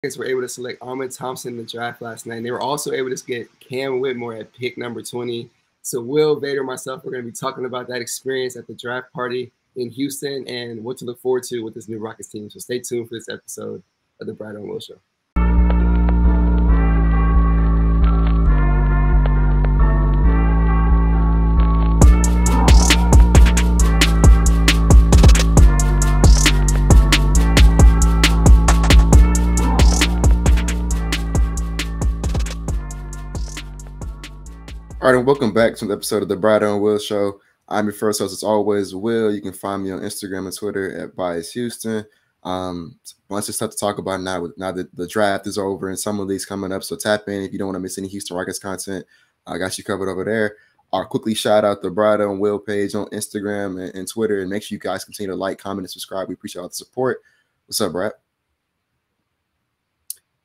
Rockets were able to select Thompson in the draft last night. And they were also able to get Cam Whitmore at pick number 20. So Will, Vader, myself, we're going to be talking about that experience at the draft party in Houston and what to look forward to with this new Rockets team. So stay tuned for this episode of the Bradeaux and Will Show. All right, and welcome back to the episode of the Bradeaux and Will Show. I'm your first host, as always, Will. You can find me on Instagram and Twitter at Bias Houston. Bunch of stuff to talk about now that the draft is over and some of these coming up. So tap in if you don't want to miss any Houston Rockets content. I got you covered over there. I'll quickly shout out the Bradeaux and Will page on Instagram and Twitter, and make sure you guys continue to like, comment, and subscribe. We appreciate all the support. What's up, Brad?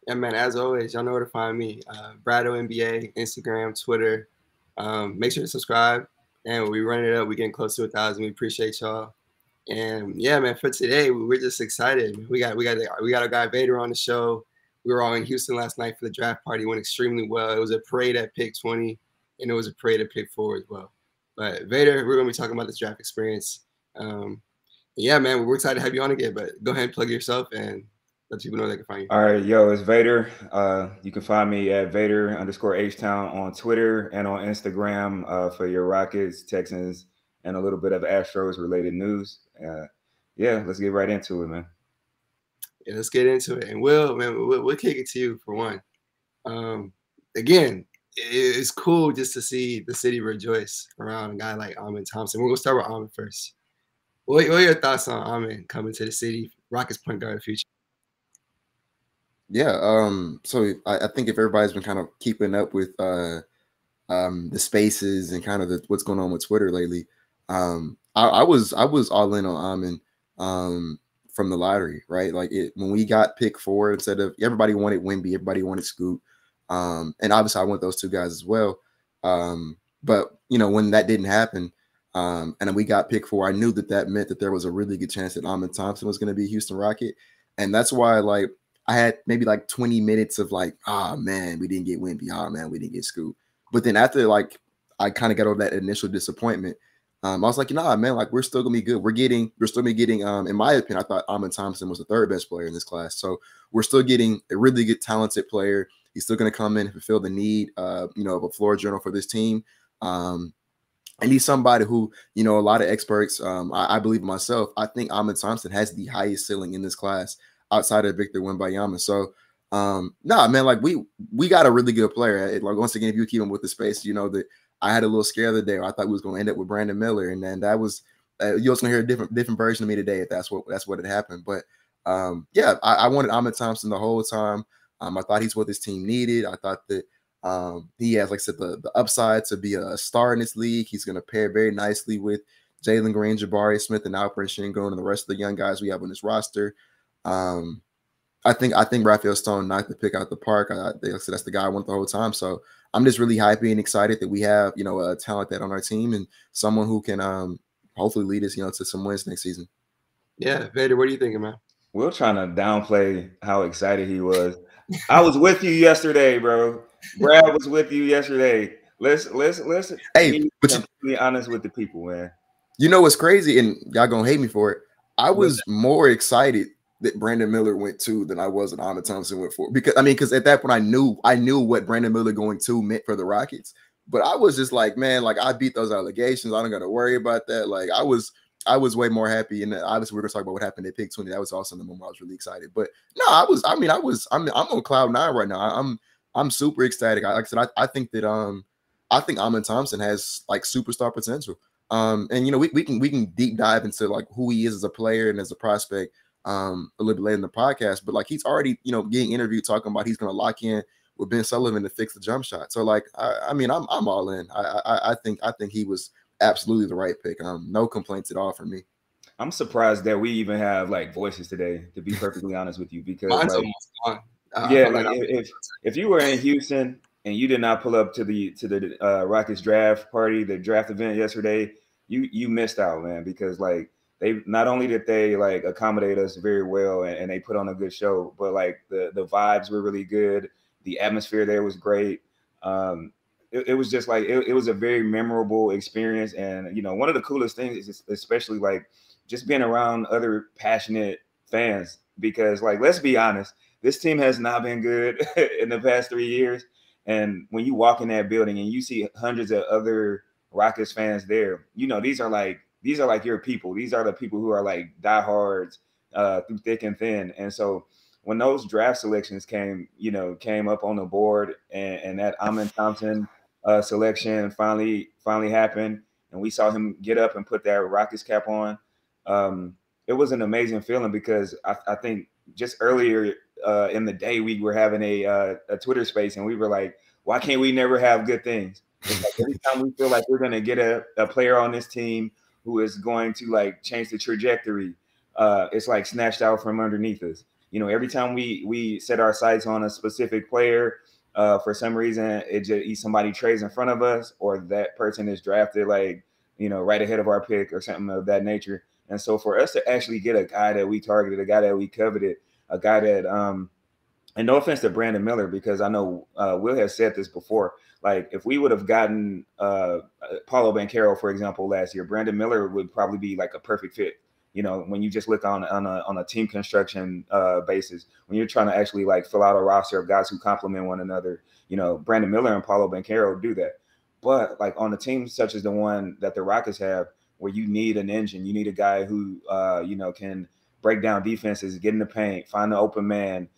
Yeah, man, as always, y'all know where to find me. Bradeaux NBA, Instagram, Twitter. Make sure to subscribe, and we running it up. We're getting close to 1,000. We appreciate y'all. And yeah, man, for today, we're just excited. We got our guy Vader on the show. We were all in Houston last night for the draft party. It went extremely well. It was a parade at pick 20, and it was a parade at pick 4 as well. But Vader, we're gonna be talking about this draft experience. Yeah, man, we're excited to have you on again. But go ahead and plug yourself and let people know they can find you. All right, yo, it's Vader. You can find me at Vader_H-Town on Twitter and on Instagram for your Rockets, Texans, and a little bit of Astros related news. Yeah, let's get right into it, man. Yeah, let's get into it. And Will, man, we'll kick it to you for one. Again, it's cool just to see the city rejoice around a guy like Thompson. We're gonna start with Ahmed first. What are your thoughts on Ahmed coming to the city, Rockets point guard of the future? Yeah, so I think if everybody's been kind of keeping up with the spaces and kind of what's going on with Twitter lately, I was all in on Amin from the lottery, right? Like when we got pick 4, instead of everybody wanted Wemby, everybody wanted Scoot, and obviously I want those two guys as well. But when that didn't happen, and we got pick 4, I knew that meant that there was a really good chance that Ahmed Thompson was going to be a Houston Rocket, and that's why I had maybe 20 minutes of man, we didn't get Wemby. Oh man, we didn't get Scoot. But then after I kind of got over that initial disappointment, I was like, man, we're still gonna be good. We're still gonna be getting, in my opinion, I thought Ahmed Thompson was the 3rd best player in this class. So we're still getting a really good, talented player. He's still gonna come in and fulfill the need, of a floor general for this team. And he's somebody who, a lot of experts, I believe myself, I think Ahmed Thompson has the highest ceiling in this class outside of Victor Wembanyama. So man, we got a really good player. Once again, if you keep him with the space, that I had a little scare the other day. I thought we was going to end up with Brandon Miller, and then that was you're also going to hear a different version of me today if that's what had happened. But yeah, I wanted Ahmed Thompson the whole time. I thought he's what this team needed. I thought that he has, like I said, the upside to be a star in this league. He's going to pair very nicely with Jalen Green, Jabari Smith, and Alperen Sengun, and the rest of the young guys we have on this roster. I think Raphael Stone knocked the pick out the park. That's the guy I want the whole time. So I'm just really happy and excited that we have, a talent that on our team and someone who can hopefully lead us, to some wins next season. Yeah, Vader, what are you thinking, man? We're trying to downplay how excited he was. I was with you yesterday, bro. Brad was with you yesterday. Let's. Hey, but be honest with the people, man. You know what's crazy, and y'all gonna hate me for it. I was more excited that Brandon Miller went 2 than I was that Ahmed Thompson went 4. Because at that point I knew what Brandon Miller going 2 meant for the Rockets. But I was just like, man, I beat those allegations. I don't got to worry about that. I was way more happy. And obviously we're gonna talk about what happened at pick 20. That was also the moment I was really excited. But no, I'm on cloud 9 right now. I'm super ecstatic. Like I said, I think that I think Ahmed Thompson has superstar potential. And we can deep dive into who he is as a player and as a prospect a little bit later in the podcast, but he's already getting interviewed talking about he's going to lock in with Ben Sullivan to fix the jump shot. So I'm all in. I think he was absolutely the right pick. No complaints at all from me. I'm surprised that we even have voices today, to be perfectly honest with you, because if you were in Houston and you did not pull up to the Rockets draft party, the draft event yesterday, you missed out, man, because they not only did they like accommodate us very well and they put on a good show, but like the vibes were really good. The atmosphere there was great. It was just like it was a very memorable experience. And one of the coolest things is especially like just being around other passionate fans, because like, let's be honest, this team has not been good in the past 3 years. And when you walk in that building and you see hundreds of other Rockets fans there, these are like your people. These are the people who are like diehards through thick and thin. And so when those draft selections came up on the board, and that Amin Thompson selection finally happened, and we saw him get up and put that Rockets cap on, it was an amazing feeling, because I think just earlier in the day we were having a Twitter space, and we were like, why can't we never have good things? It's like every time we feel like we're going to get a player on this team who is going to like change the trajectory, it's like snatched out from underneath us. Every time we set our sights on a specific player, for some reason somebody trades in front of us, or that person is drafted like right ahead of our pick or something of that nature. And so for us to actually get a guy that we targeted, a guy that we coveted, a guy that and no offense to Brandon Miller, because I know Will has said this before, like if we would have gotten Paulo Banchero, for example, last year, Brandon Miller would probably be like a perfect fit. When you just look on a team construction basis, when you're trying to actually like fill out a roster of guys who complement one another, Brandon Miller and Paulo Banchero do that. But like on a team such as the one that the Rockets have, where you need an engine, you need a guy who can break down defenses, get in the paint, find the open man,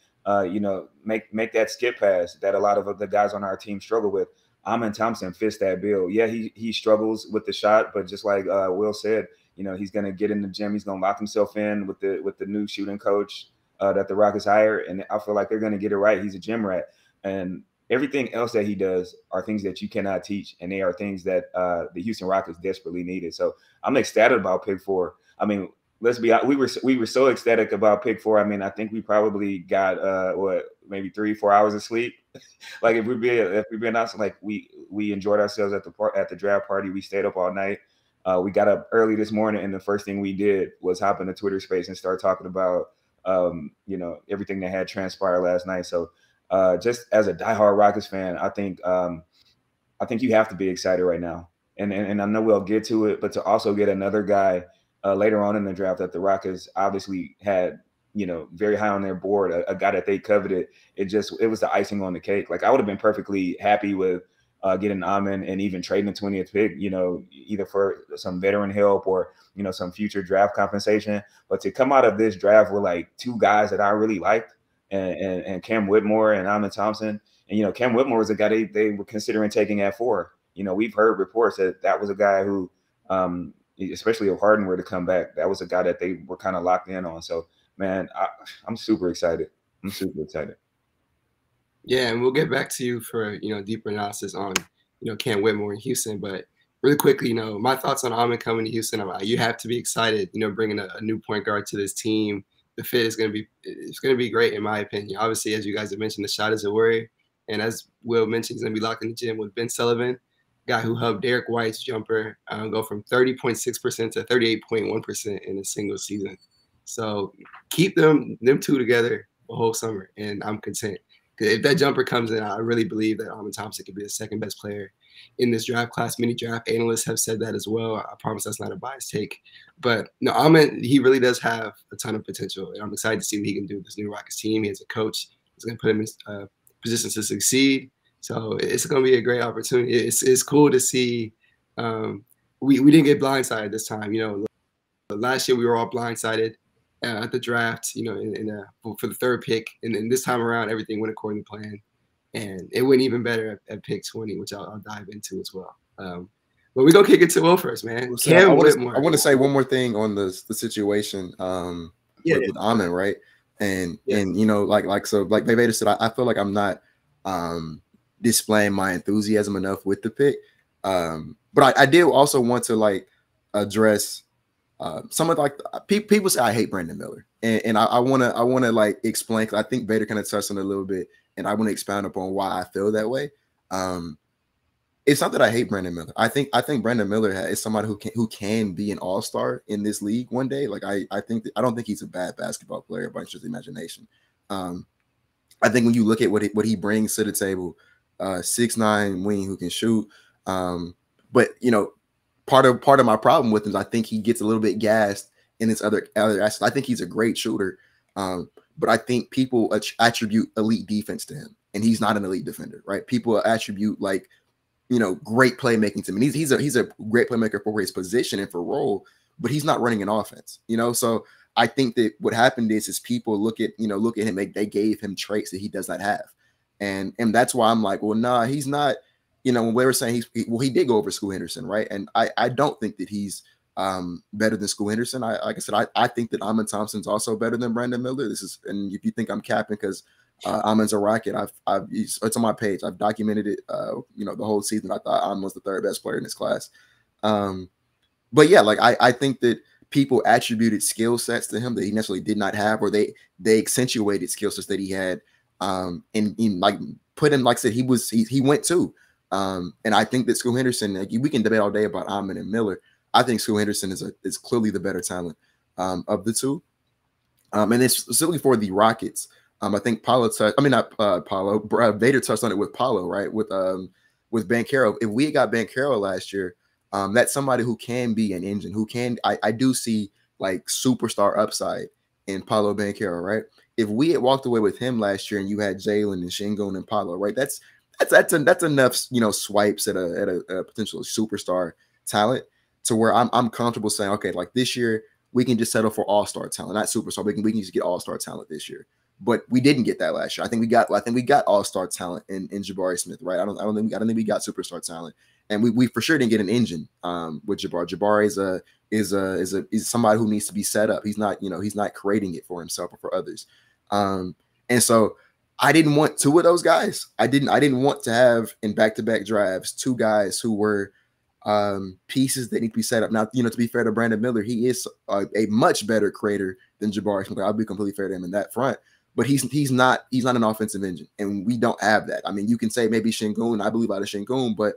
make that skip pass that a lot of the guys on our team struggle with. Amin Thompson fits that bill. Yeah, he struggles with the shot, but just like Will said, he's going to get in the gym. He's going to lock himself in with the new shooting coach that the Rockets hire. And I feel like they're going to get it right. He's a gym rat. And everything else that he does are things that you cannot teach. And they are things that the Houston Rockets desperately needed. So I'm ecstatic about pick 4. I mean, let's be honest, we were so ecstatic about pick 4. I mean, I think we probably got maybe 3-4 hours of sleep. Like if we're being honest, like we enjoyed ourselves at the draft party. We stayed up all night. We got up early this morning, and the first thing we did was hop in the Twitter space and start talking about everything that had transpired last night. So just as a diehard Rockets fan, I think you have to be excited right now. And I know we'll get to it, but to also get another guy later on in the draft that the Rockets obviously had very high on their board, a guy that they coveted, it was the icing on the cake. Like I would have been perfectly happy with getting Amin and even trading the 20th pick, either for some veteran help or, some future draft compensation. But to come out of this draft with like 2 guys that I really liked, and Cam Whitmore and Amin Thompson. And, Cam Whitmore was a guy they were considering taking at 4. We've heard reports that was a guy who, especially if Harden were to come back, that was a guy that they were kind of locked in on. So, man, I'm super excited. Yeah, and we'll get back to you for deeper analysis on Cam Whitmore in Houston. But really quickly, my thoughts on Amin coming to Houston. You have to be excited. Bringing a new point guard to this team. The fit is going to be great in my opinion. Obviously, as you guys have mentioned, the shot is a worry, and as Will mentioned, he's going to be locked in the gym with Ben Sullivan, guy who helped Derek White's jumper go from 30.6% to 38.1% in a single season. So keep them 2 together the whole summer, and I'm content. If that jumper comes in, I really believe that Amin Thompson could be the second best player in this draft class. Many draft analysts have said that as well. I promise that's not a biased take. But no, Amin, he really does have a ton of potential, and I'm excited to see what he can do with this new Rockets team. He has a coach that's going to put him in positions to succeed. So it's going to be a great opportunity. It's cool to see. We didn't get blindsided this time. Last year we were all blindsided at the draft, for the 3rd pick. And then this time around, everything went according to plan. And it went even better at pick 20, which I'll dive into as well. But we're going to kick it to Will first, man. I want to say one more thing on the situation with Amin, right? And like Vader said, I feel like I'm not displaying my enthusiasm enough with the pick. But I did also want to address some of people say I hate Brandon Miller, and I want to explain, because I think Vader kind of touched on it a little bit, and I want to expound upon why I feel that way. It's not that I hate Brandon Miller. I think Brandon Miller is somebody who can be an all-star in this league one day. Like I don't think he's a bad basketball player by just imagination. I think when you look at what he brings to the table, 6'9" wing who can shoot. But you know, part of my problem with him is I think he gets a little bit gassed in his other aspects. I think he's a great shooter, but I think people attribute elite defense to him, and he's not an elite defender, right? People attribute like, you know, great playmaking to him. And he's a great playmaker for his position and for role, but he's not running an offense, you know. So I think that what happened is people look at him, they gave him traits that he does not have, and that's why I'm like, well, nah, he's not. You know, when we were saying he did go over Scoot Henderson, right? And I don't think that he's better than Scoot Henderson. Like I said, I think that Amen Thompson's also better than Brandon Miller. And if you think I'm capping because Amen's a Rocket, it's on my page. I've documented it. You know, the whole season. I thought Amen was the third best player in this class. But yeah, like I think that people attributed skill sets to him that he necessarily did not have, or they accentuated skill sets that he had. In like put him, like I said, he went too. And I think that Scoot Henderson, like, we can debate all day about Amen and Miller. I think Scoot Henderson is clearly the better talent of the two. And it's specifically for the Rockets. I think Vader touched on it with Paulo, right? With Banchero. If we had got Banchero last year, that's somebody who can be an engine, who can. I do see like superstar upside in Paulo Banchero, right? If we had walked away with him last year and you had Jalen and Şengün and Paulo, right? That's enough, you know, swipes at a potential superstar talent to where I'm comfortable saying, okay, like this year we can just settle for all-star talent, not superstar. We can just get all-star talent this year. But we didn't get that last year. I think we got all-star talent in Jabari Smith, right? I don't think we got superstar talent, and we for sure didn't get an engine with Jabari. Jabari is somebody who needs to be set up. He's not creating it for himself or for others, and so I didn't want two of those guys. I didn't want to have in back-to-back drafts two guys who were pieces that need to be set up. Now, you know, to be fair to Brandon Miller, he is a much better creator than Jabari Smith. I'll be completely fair to him in that front. But he's not an offensive engine, and we don't have that. I mean, you can say maybe Şengün. I believe out of Şengün, but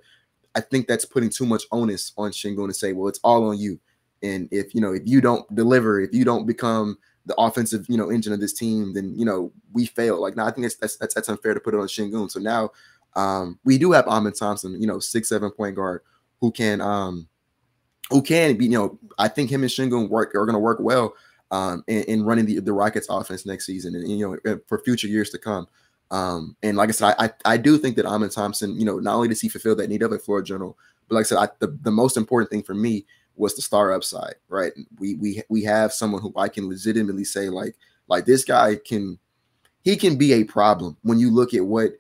I think that's putting too much onus on Şengün to say, well, it's all on you. And if you don't deliver, if you don't become the offensive, you know, engine of this team, then, you know, we fail. Like, now I think that's unfair to put it on Şengün. So now we do have Amen Thompson, you know, 6'7" point guard who can be, you know, I think him and Şengün are going to work well in running the Rockets offense next season, and you know, for future years to come. And like I said, I do think that Amen Thompson, you know, not only does he fulfill that need of a floor general, but like I said, the most important thing for me was the star upside, right? We have someone who I can legitimately say like this guy can be a problem when you look at what,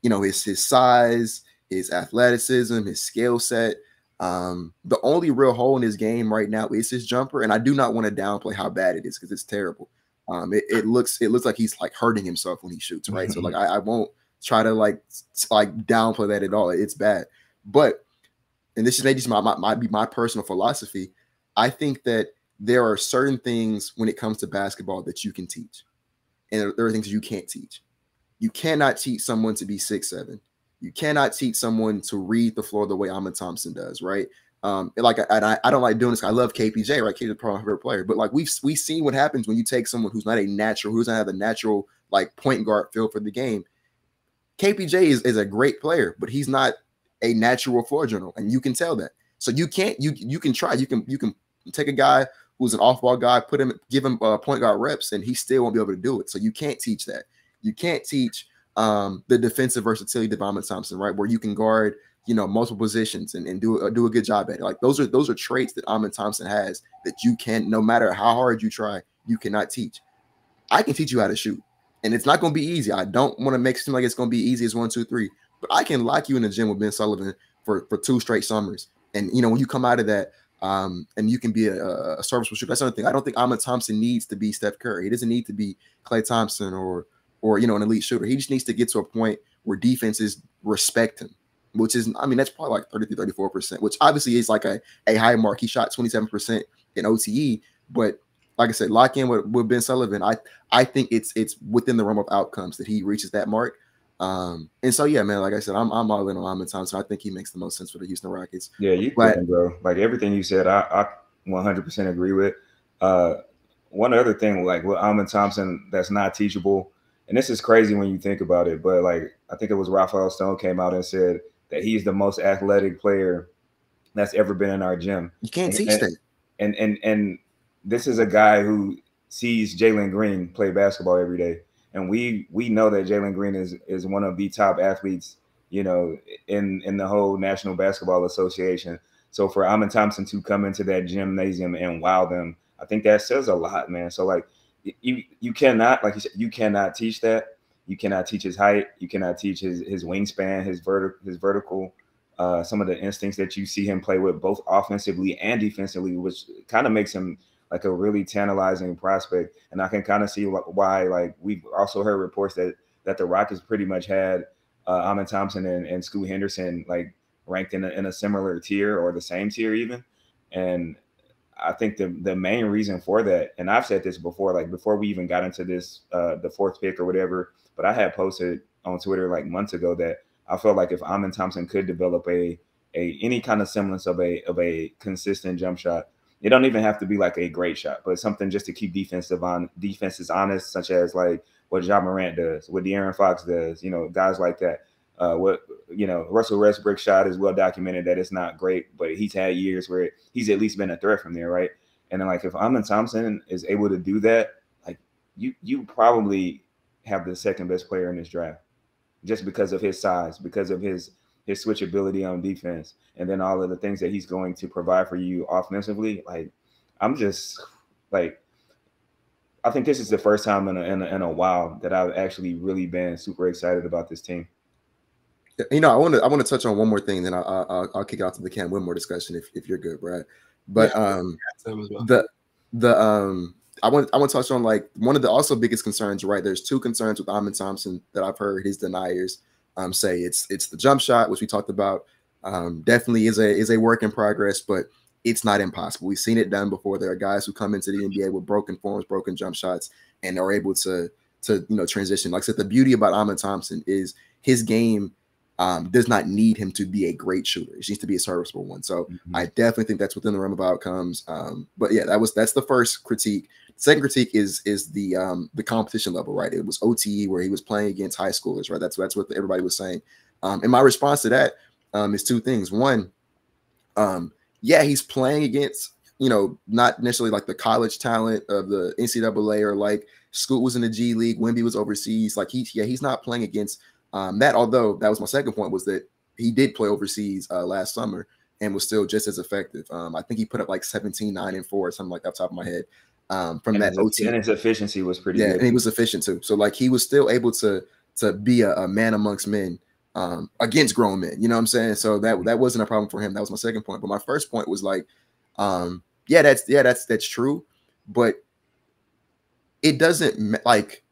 you know, his size, his athleticism, his skill set. The only real hole in his game right now is his jumper, and I do not want to downplay how bad it is because it's terrible. It looks like he's like hurting himself when he shoots, right? So like I won't try to like downplay that at all. It's bad, but and this is maybe my personal philosophy. I think that there are certain things when it comes to basketball that you can teach, and there are things you can't teach. You cannot teach someone to be 6'7". You cannot teach someone to read the floor the way Amen Thompson does, right? I don't like doing this. I love KPJ, right? KPJ's probably my favorite player, but like we've seen what happens when you take someone who's not a natural, who doesn't have a natural like point guard feel for the game. KPJ is a great player, but he's not a natural floor general, and you can tell that. So you can take a guy who's an off-ball guy, give him point guard reps, and he still won't be able to do it. So you can't teach that. You can't teach the defensive versatility of Amen Thompson, right? Where you can guard, you know, multiple positions and do a good job at it. Like those are traits that Amen Thompson has that you can, no matter how hard you try, you cannot teach. I can teach you how to shoot, and it's not going to be easy. I don't want to make it seem like it's going to be easy as 1, 2, 3, but I can lock you in the gym with Ben Sullivan for 2 straight summers. And you know, when you come out of that, and you can be a serviceable shooter. That's another thing. I don't think Amen Thompson needs to be Steph Curry. He doesn't need to be Klay Thompson or you know, an elite shooter. He just needs to get to a point where defenses respect him, which is, I mean, that's probably like 33-34%, which obviously is like a high mark. He shot 27% in OTE, but like I said, lock in with Ben Sullivan. I think it's within the realm of outcomes that he reaches that mark. And so yeah, man, like I said, I'm all in on Amin Thompson. I think he makes the most sense for the Houston Rockets. Yeah, you But cooking, bro. Like everything you said, I 100% agree with. Uh, one other thing, like with Amin Thompson, that's not teachable, and this is crazy when you think about it. But like, I think it was Raphael Stone came out and said that he's the most athletic player that's ever been in our gym. you can't And teach and that. and this is a guy who sees Jalen Green play basketball every day, and we know that Jalen Green is one of the top athletes, you know, in the whole National Basketball Association. So for Amin Thompson to come into that gymnasium and wow them, I think that says a lot, man. So like you cannot, like you said, you cannot teach that. You cannot teach his height. You cannot teach his wingspan, his vertical, some of the instincts that you see him play with both offensively and defensively, which kind of makes him like a really tantalizing prospect. And I can kind of see why, like we've also heard reports that the Rockets pretty much had Amin Thompson and Scoot Henderson like ranked in a similar tier or the same tier even. And I think the main reason for that, and I've said this before, like before we even got into this, the fourth pick or whatever, but I had posted on Twitter like months ago that I felt like if Amin Thompson could develop a any kind of semblance of a consistent jump shot, it don't even have to be like a great shot, but something just to keep defenses honest, such as like what Ja Morant does, what De'Aaron Fox does, you know, guys like that. What you know, Russell Westbrook's shot is well documented that it's not great, but he's had years where he's at least been a threat from there, right? And then like if Amin Thompson is able to do that, like you probably have the second best player in this draft just because of his size, because of his switchability on defense, and then all of the things that he's going to provide for you offensively. Like I'm just like I think this is the first time in a while that I've actually really been super excited about this team. You know, I want to touch on one more thing, then I'll kick it off to the Cam Whitmore discussion if you're good, Brad. But well. the I want to touch on like one of the also biggest concerns, right? There's two concerns with Amin Thompson that I've heard his deniers say. It's the jump shot, which we talked about. Definitely is a work in progress, but it's not impossible. We've seen it done before. There are guys who come into the NBA with broken forms, broken jump shots, and are able to transition. Like I said, the beauty about Amin Thompson is his game does not need him to be a great shooter. It needs to be a serviceable one. So I definitely think that's within the realm of outcomes. But yeah, that's the first critique. Second critique is the competition level, right? It was OTE where he was playing against high schoolers, right? That's what everybody was saying. And my response to that is two things. One, yeah, he's playing against, not necessarily like the college talent of the NCAA or like Scoot was in the G League, Wemby was overseas. Like he's not playing against that. Although that was my second point, was that he did play overseas last summer and was still just as effective. I think he put up like 17, 9, and 4, something like that off the top of my head. From that OT, and his efficiency was pretty good. And he was efficient too. So like he was still able to be a man amongst men against grown men. You know what I'm saying? So that wasn't a problem for him. That was my second point. But my first point was like, that's true, but it doesn't like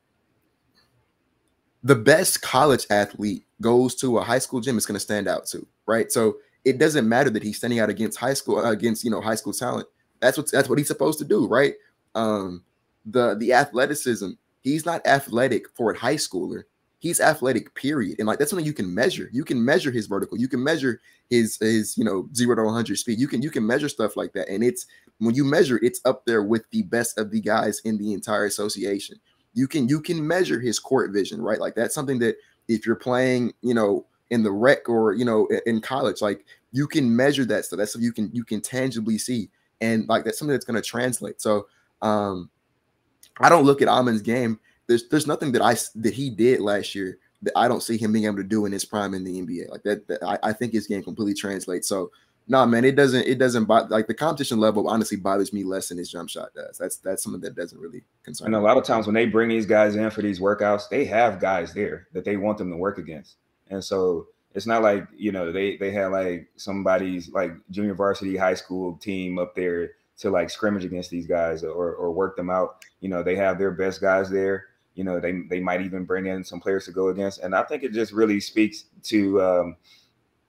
the best college athlete goes to a high school gym is going to stand out too, right? So it doesn't matter that he's standing out against high school high school talent. That's what he's supposed to do, right? The athleticism, he's not athletic for a high schooler. He's athletic, period. And like that's something you can measure. You can measure his vertical. You can measure his 0 to 100 speed. You can measure stuff like that. And it's when you measure, it's up there with the best of the guys in the entire association. You can measure his court vision, right? Like that's something that if you're playing, in the rec or in college, like you can measure that stuff. That's something you can tangibly see, and like that's something that's going to translate. So I don't look at Amin's game. There's nothing that he did last year that I don't see him being able to do in his prime in the NBA. Like that I think his game completely translates. So no, man, it doesn't like the competition level honestly bothers me less than his jump shot does. That's something that doesn't really concern me. And a lot of times when they bring these guys in for these workouts, they have guys there that they want them to work against. And so it's not like, they had like somebody's like junior varsity high school team up there to like scrimmage against these guys or work them out. They have their best guys there. They might even bring in some players to go against. And I think it just really speaks to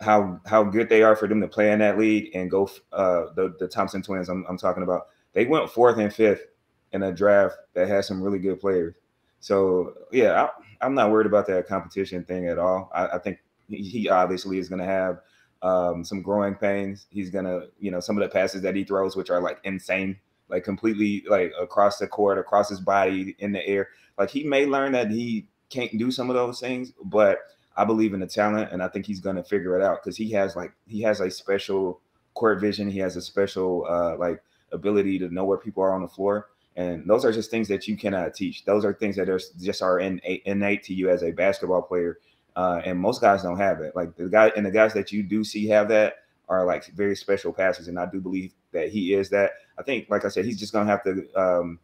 how good they are for them to play in that league and go the Thompson twins I'm talking about. They went 4th and 5th in a draft that had some really good players. So yeah, I'm not worried about that competition thing at all. I think he obviously is going to have some growing pains. He's going to, some of the passes that he throws, which are like insane, like completely like across the court, across his body, in the air. Like he may learn that he can't do some of those things, but I believe in the talent, and I think he's going to figure it out because he has a special court vision. He has a special like ability to know where people are on the floor. And those are just things that you cannot teach. Those are things that are innate to you as a basketball player. And most guys don't have it. Like the guys that you do see have that are like very special passers. And I do believe that he is that. I think, like I said, he's just going to have to,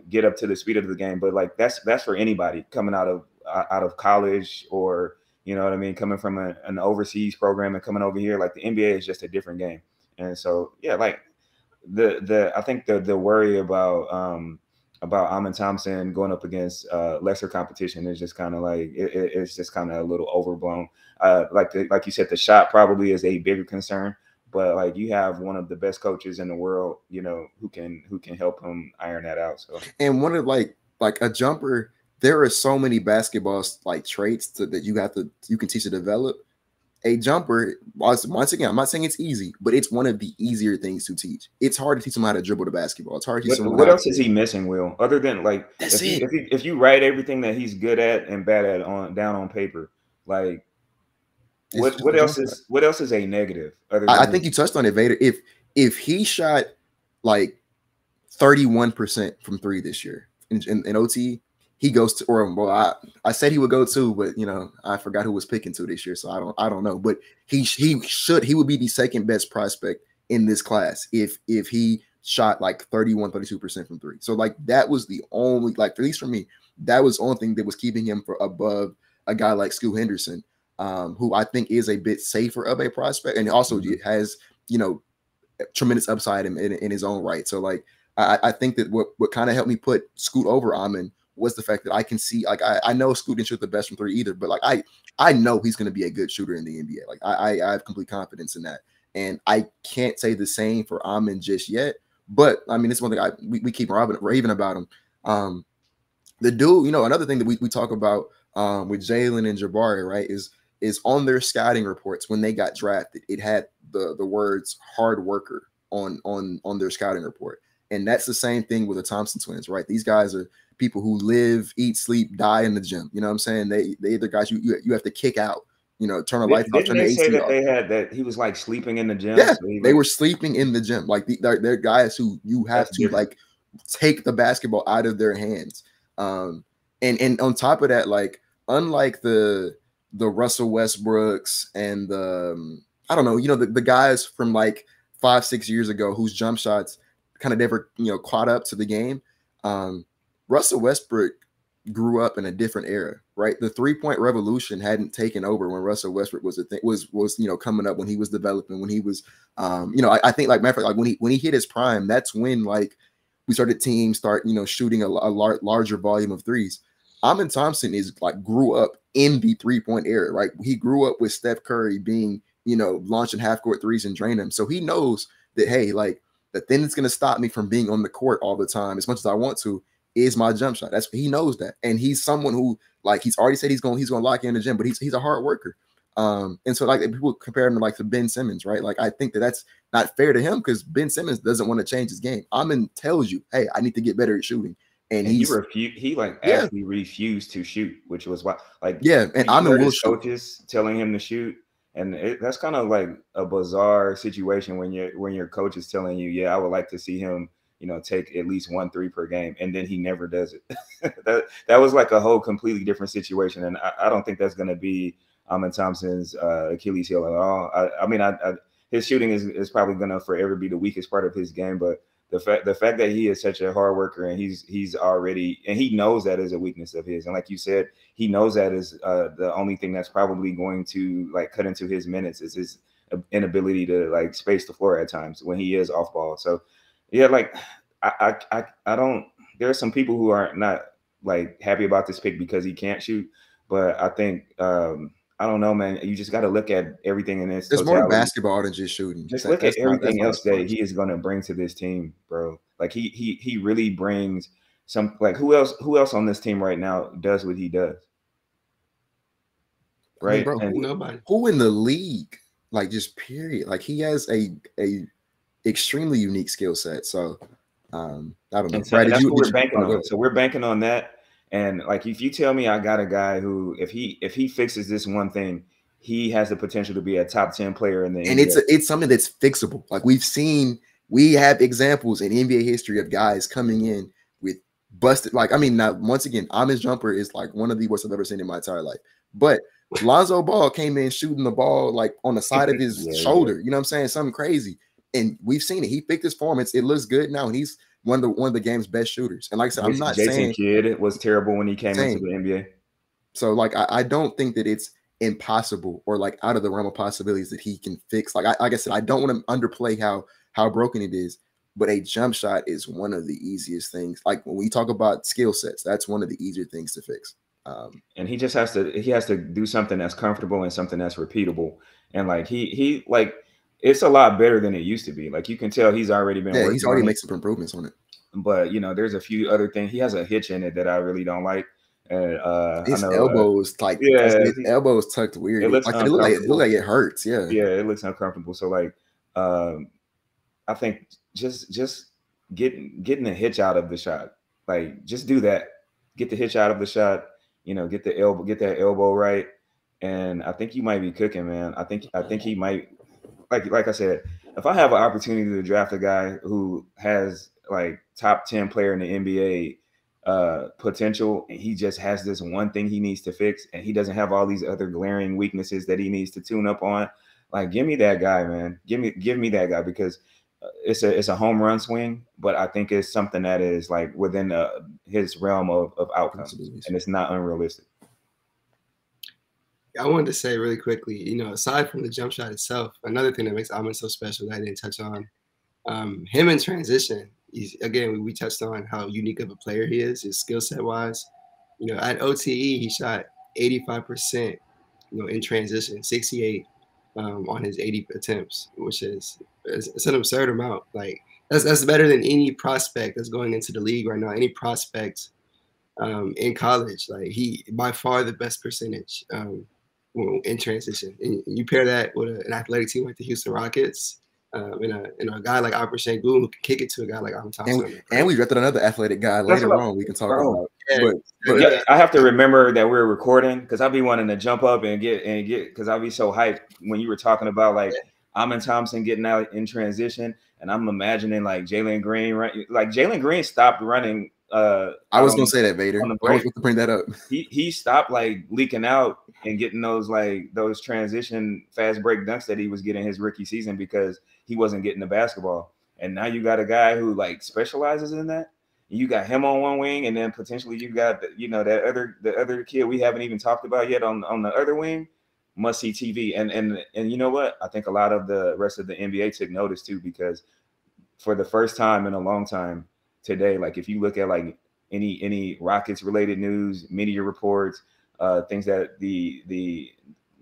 get up to the speed of the game. But like, that's for anybody coming out of college, or, you know what I mean, coming from an overseas program and coming over here. Like the NBA is just a different game. And so, yeah, like, I think the worry about Amin Thompson going up against lesser competition is just kind of like it's just kind of a little overblown. Like you said, the shot probably is a bigger concern, but like you have one of the best coaches in the world, who can help him iron that out. So, and one of like a jumper, there are so many basketball like traits that you can teach to develop. A jumper, once again, I'm not saying it's easy, but it's one of the easier things to teach. It's hard to teach someone how to dribble the basketball. It's hard to teach someone. What else is he missing, Will? Other than like, if you write everything that he's good at and bad at down on paper, like what else is a negative? I think you touched on it, Vader. If he shot like 31% from three this year in OT, he goes to, or I said he would go to, but I forgot who was picking to this year, so I don't know. But he would be the second best prospect in this class if he shot like 32% from three. So like that was the only, like at least for me, that was the only thing that was keeping him above a guy like Scoot Henderson, who I think is a bit safer of a prospect and also has tremendous upside in his own right. So like I think that what kind of helped me put Scoot over Amin was the fact that I can see, like, I know Scoot didn't shoot the best from three either, but like I know he's going to be a good shooter in the NBA. Like I have complete confidence in that, and I can't say the same for Amin just yet. But I mean, it's one thing we keep raving about him. The dude, another thing that we talk about with Jalen and Jabari, right, is on their scouting reports when they got drafted, it had the words "hard worker" on their scouting report. And that's the same thing with the Thompson twins, right? These guys are people who live, eat, sleep, die in the gym. You know what I'm saying? They're the guys you have to kick out, turn a light off, turn the AC off. Didn't they say that they had that he was like sleeping in the gym? Yeah, so they were sleeping in the gym. Like they're guys who you have to like take the basketball out of their hands. And on top of that, like unlike the Russell Westbrooks and the guys from like 5-6 years ago whose jump shots kind of never caught up to the game. Russell Westbrook grew up in a different era, right? The 3-point revolution hadn't taken over when Russell Westbrook was coming up, when he was developing, when he was I think like matter of fact, like when he hit his prime, that's when like we started teams shooting a larger volume of threes. Amin Thompson grew up in the 3-point era, right? He grew up with Steph Curry being launching half court threes and drain them, so he knows that, hey, like the thing that's going to stop me from being on the court all the time as much as I want to is my jump shot. He knows that. And he's someone who, like, he's already said he's going to lock in the gym, but he's a hard worker. And so like people compare him to Ben Simmons, right? Like I think that's not fair to him because Ben Simmons doesn't want to change his game. Amin tells you, hey, I need to get better at shooting. And he actually refused to shoot, which was why, like, and Amin will shoot. Coaches telling him to shoot. And that's kind of like a bizarre situation when your coach is telling you, yeah, I would like to see him, take at least 1 3 per game, and then he never does it. that was like a whole completely different situation, and I don't think that's going to be Amin Thompson's Achilles heel at all. I mean, his shooting is probably going to forever be the weakest part of his game, but the fact that he is such a hard worker and he's already, and he knows that is a weakness of his, and like you said, he knows that is the only thing that's probably going to like cut into his minutes is his inability to like space the floor at times when he is off ball. So yeah, like I don't. There are some people who are not like happy about this pick because he can't shoot, but I think I don't know, man. You just got to look at everything in this. There's more basketball than just shooting. Just look at everything else that he is going to bring to this team, bro. Like he really brings some. Like who else on this team right now does what he does? right? I mean, bro, Nobody. who in the league, like, just period, like, he has a extremely unique skill set. So I don't know. And, so, Brad, and did that's you? what we're banking Oh, on. So we're banking on that. And like, if you tell me I got a guy who, if he fixes this one thing, he has the potential to be a top 10 player in the and NBA. it's something that's fixable. Like, we have examples in NBA history of guys coming in with busted. Like, I mean, now once again, Amen's jumper is like one of the worst I've ever seen in my entire life. But Lonzo Ball came in shooting the ball like on the side of his shoulder. You know what I'm saying? Something crazy. And we've seen it. He picked his form. It looks good now, and he's one of the game's best shooters. And like I said, I'm not Jason saying Kidd was terrible when he came into the NBA. So like I don't think that it's impossible or like out of the realm of possibilities that he can fix. Like I said, I don't want to underplay how broken it is, but a jump shot is one of the easiest things. Like when we talk about skill sets, that's one of the easier things to fix. And he just has to do something that's comfortable and something that's repeatable. And like he like, it's a lot better than it used to be. Like, you can tell he's already been working. He's already made some improvements on it. But there's a few other things. He has a hitch in it that I really don't like. And his I know, elbow is like, his elbow is tucked weird. It looks like it look like it hurts. Yeah, it looks uncomfortable. So like, I think just getting the hitch out of the shot. Like, just do that. Get the hitch out of the shot. Get that elbow right. And I think you might be cooking, man. I think he might, like I said, if I have an opportunity to draft a guy who has like top 10 player in the NBA potential, and he just has this one thing he needs to fix, and he doesn't have all these other glaring weaknesses that he needs to tune up on, like, give me that guy, man. Give me that guy, because it's a home run swing, but I think it's something that is like within his realm of outcomes, and it's not unrealistic. I wanted to say really quickly, aside from the jump shot itself, another thing that makes Amen so special that I didn't touch on, him in transition. Again, we touched on how unique of a player he is, his skill set wise. At OTE, he shot 85%, in transition, 68 on his 80 attempts, which is it's an absurd amount. Like, that's better than any prospect that's going into the league right now. Any prospect in college, like, he by far the best percentage in transition. And you pair that with an athletic team like the Houston Rockets, and a guy like Alper Sengun who can kick it to a guy like Thompson. And we drafted another athletic guy later on we can talk about. But yeah, I have to remember that we're recording, because I'll be wanting to jump up and get because I'll be so hyped when you were talking about like Amen Thompson getting out in transition, and I'm imagining like Jalen Green, right? Like, Jalen Green stopped running. I was gonna say that, Vader. I was going to bring that up. He stopped like leaking out and getting those transition fast break dunks that he was getting his rookie season, because he wasn't getting the basketball. And now you got a guy who like specializes in that. You got him on one wing, and then potentially you got the other kid we haven't even talked about yet on the other wing. Must see TV. And you know what? I think a lot of the rest of the NBA took notice too, because for the first time in a long time today, like, if you look at like any Rockets related news, media reports, things that the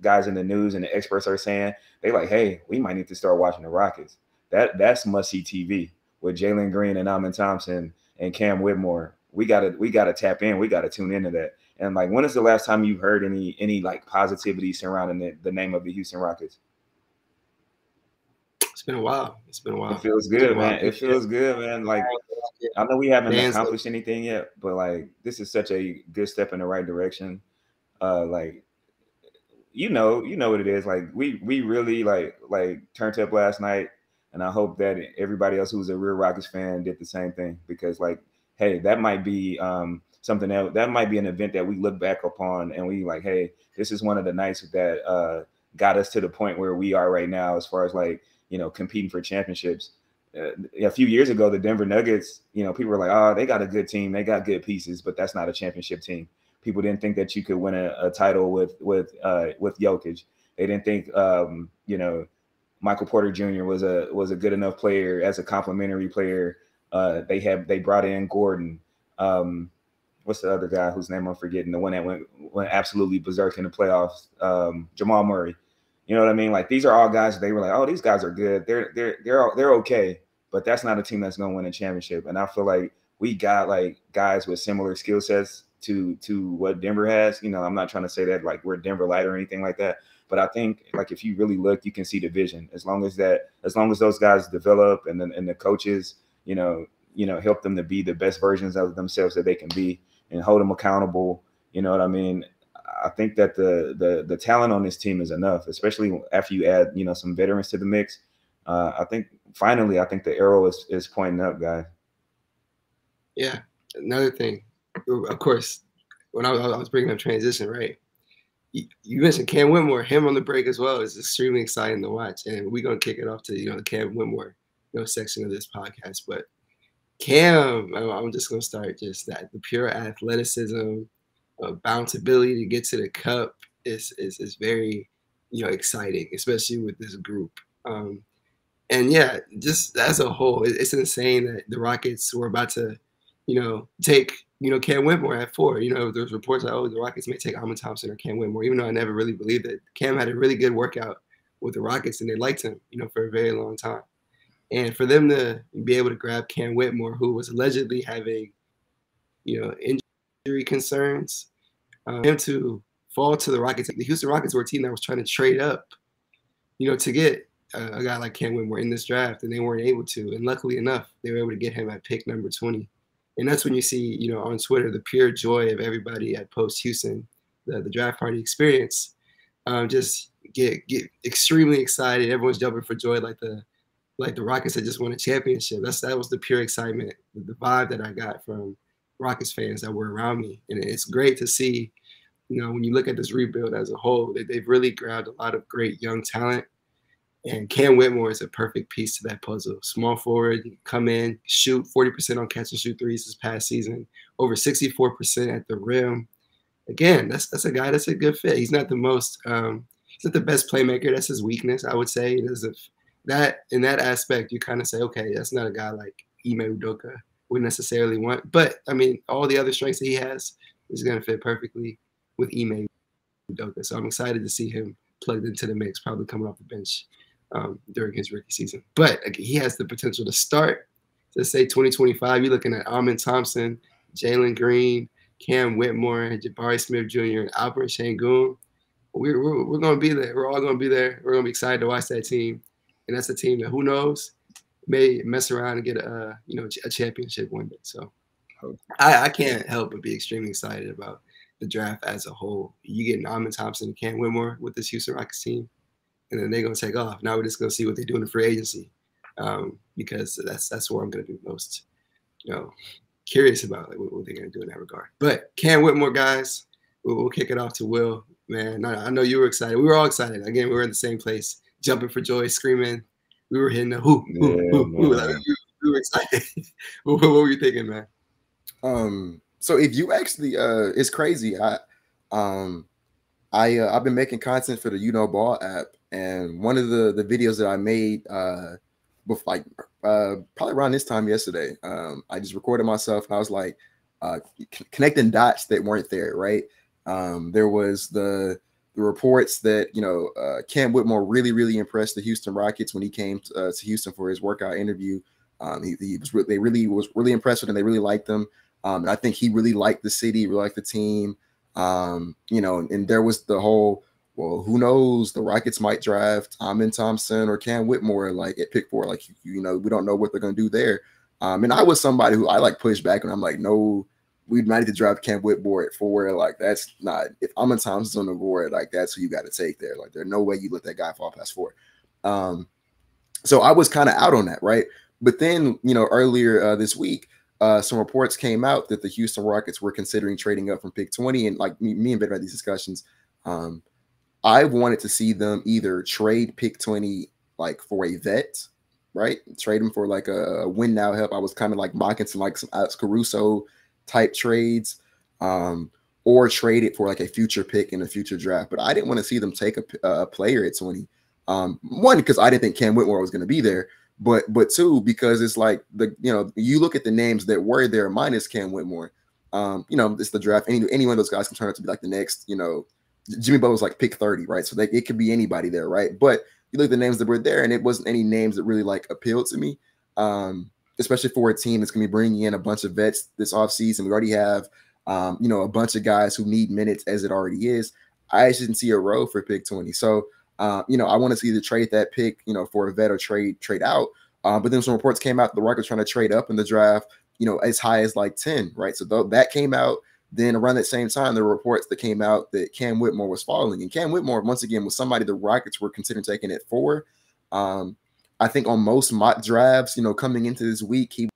guys in the news and the experts are saying, they like, hey, we might need to start watching the Rockets. That's must see TV with Jalen Green and Amen Thompson and Cam Whitmore. We gotta tap in. We gotta tune into that. And like, when is the last time you heard any like positivity surrounding the name of the Houston Rockets? It's been a while. It feels good, man. It feels good, man. Like, I know we haven't accomplished anything yet, but like, this is such a good step in the right direction. Like, you know what it is. Like, we really like turned up last night, and I hope that everybody else who's a real Rockets fan did the same thing, because like, hey, that might be something that might be an event that we look back upon and we like, hey, this is one of the nights that got us to the point where we are right now, as far as like, competing for championships. A few years ago, the Denver Nuggets, people were like, oh, they got a good team, they got good pieces, but that's not a championship team. People didn't think that you could win a title with Jokic. They didn't think Michael Porter Jr. was a good enough player as a complimentary player. They brought in Gordon. What's the other guy whose name I'm forgetting? The one that went absolutely berserk in the playoffs. Jamal Murray. You know what I mean? Like, these are all guys they were like, oh, these guys are good. They're okay, but that's not a team that's going to win a championship. And I feel like we got like guys with similar skill sets to what Denver has. You know, I'm not trying to say that like we're Denver light or anything like that, but I think like if you really look, you can see the vision. As long as those guys develop and the coaches, you know, help them to be the best versions of themselves that they can be and hold them accountable. You know what I mean? I think that the talent on this team is enough, especially after you add, you know, some veterans to the mix. I think finally, the arrow is pointing up, guys. Yeah. Another thing, of course, when I was bringing up transition, right? You mentioned Cam Whitmore, him on the break as well is extremely exciting to watch, and we're gonna kick it off to, you know, the Cam Whitmore, you know, section of this podcast. But Cam, I'm just gonna start just that the pure athleticism, bounceability to get to the cup is very, you know, exciting, especially with this group. And yeah, just as a whole, it's insane that the Rockets were about to, you know, take, you know, Cam Whitmore at 4. You know, there's reports that, oh, the Rockets may take Thompson or Cam Whitmore, even though I never really believed it. Cam had a really good workout with the Rockets and they liked him, you know, for a very long time. And for them to be able to grab Cam Whitmore, who was allegedly having, you know, injury concerns, him to fall to the Rockets. The Houston Rockets were a team that was trying to trade up, you know, to get a guy like Cam Whitmore in this draft, and they weren't able to. And luckily enough, they were able to get him at pick number 20. And that's when you see, you know, on Twitter, the pure joy of everybody at Post Houston, the draft party experience, just get extremely excited. Everyone's jumping for joy like the Rockets had just won a championship. That was the pure excitement, the vibe that I got from Rockets fans that were around me. And it's great to see, you know, when you look at this rebuild as a whole, they've really grabbed a lot of great young talent. And Cam Whitmore is a perfect piece to that puzzle. Small forward, come in, shoot 40% on catch and shoot threes this past season, over 64% at the rim. Again, that's a guy that's a good fit. He's not the most, he's not the best playmaker. That's his weakness, I would say. That in that aspect, you kind of say, okay, that's not a guy like Ime Udoka would necessarily want. But I mean, all the other strengths that he has is going to fit perfectly with Ime Udoka. So I'm excited to see him plugged into the mix, probably coming off the bench during his rookie season. But he has the potential to start. To say 2025, you're looking at Thompson, Jalen Green, Cam Whitmore, Jabari Smith Jr., and Albert Şengün. We're going to be there. We're all going to be there. We're going to be excited to watch that team. And that's a team that, who knows, may mess around and get a championship one day. So I can't help but be extremely excited about the draft as a whole. You get Thompson and Cam Whitmore with this Houston Rockets team, and then they're going to take off. Now we're just going to see what they do in the free agency, because that's where I'm going to be most, you know, curious about, like, what they're going to do in that regard. But Cam Whitmore, guys, we'll kick it off to Will. Man, I know you were excited. We were all excited. Again, we were in the same place, jumping for joy, screaming. We were hitting the whoo. Like, we were excited. What were you thinking, man? So if you actually, it's crazy. I've been making content for the You Know Ball app, and one of the videos that I made, before, probably around this time yesterday, I just recorded myself, and I was like, connecting dots that weren't there, right? There was the reports that, you know, Cam Whitmore really impressed the Houston Rockets when he came to Houston for his workout interview. They really was impressed with him. They really liked him. And I think he really liked the city, really liked the team. You know, and there was the whole, well, who knows? The Rockets might draft Thompson or Cam Whitmore like at pick 4. Like, you know, we don't know what they're gonna do there. And I was somebody who I like pushed back, and I'm like, no, we might need to draft Cam Whitmore at 4. Like, that's not, if Thompson's on the board, like, that's who you got to take there. Like, there's no way you let that guy fall past 4. So I was kind of out on that, right? But then, you know, earlier this week, some reports came out that the Houston Rockets were considering trading up from pick 20. And like me and Ben had these discussions. I wanted to see them either trade pick 20 like for a vet, right? Trade him for like a win now help. I was kind of like mocking some Alex Caruso type trades, or trade it for like a future pick in a future draft. But I didn't want to see them take a player at 20. One, because I didn't think Cam Whitmore was going to be there. But two, because it's like, you look at the names that were there minus Cam Whitmore. You know, it's the draft. Any one of those guys can turn out to be like the next, you know, Jimmy Butler was like pick 30, right? So it could be anybody there, right? But you look at the names that were there, and it wasn't any names that really like appealed to me, especially for a team that's going to be bringing in a bunch of vets this offseason. We already have you know, a bunch of guys who need minutes as it already is. I just didn't see a road for pick 20. So, you know, I want to see either trade that pick, you know, for a vet or trade out. But then some reports came out the Rockets trying to trade up in the draft, you know, as high as like 10, right? So that came out. Then around that same time, there were reports that came out that Cam Whitmore was falling. And Cam Whitmore, once again, was somebody the Rockets were considering taking at 4. I think on most mock drafts, you know, coming into this week, he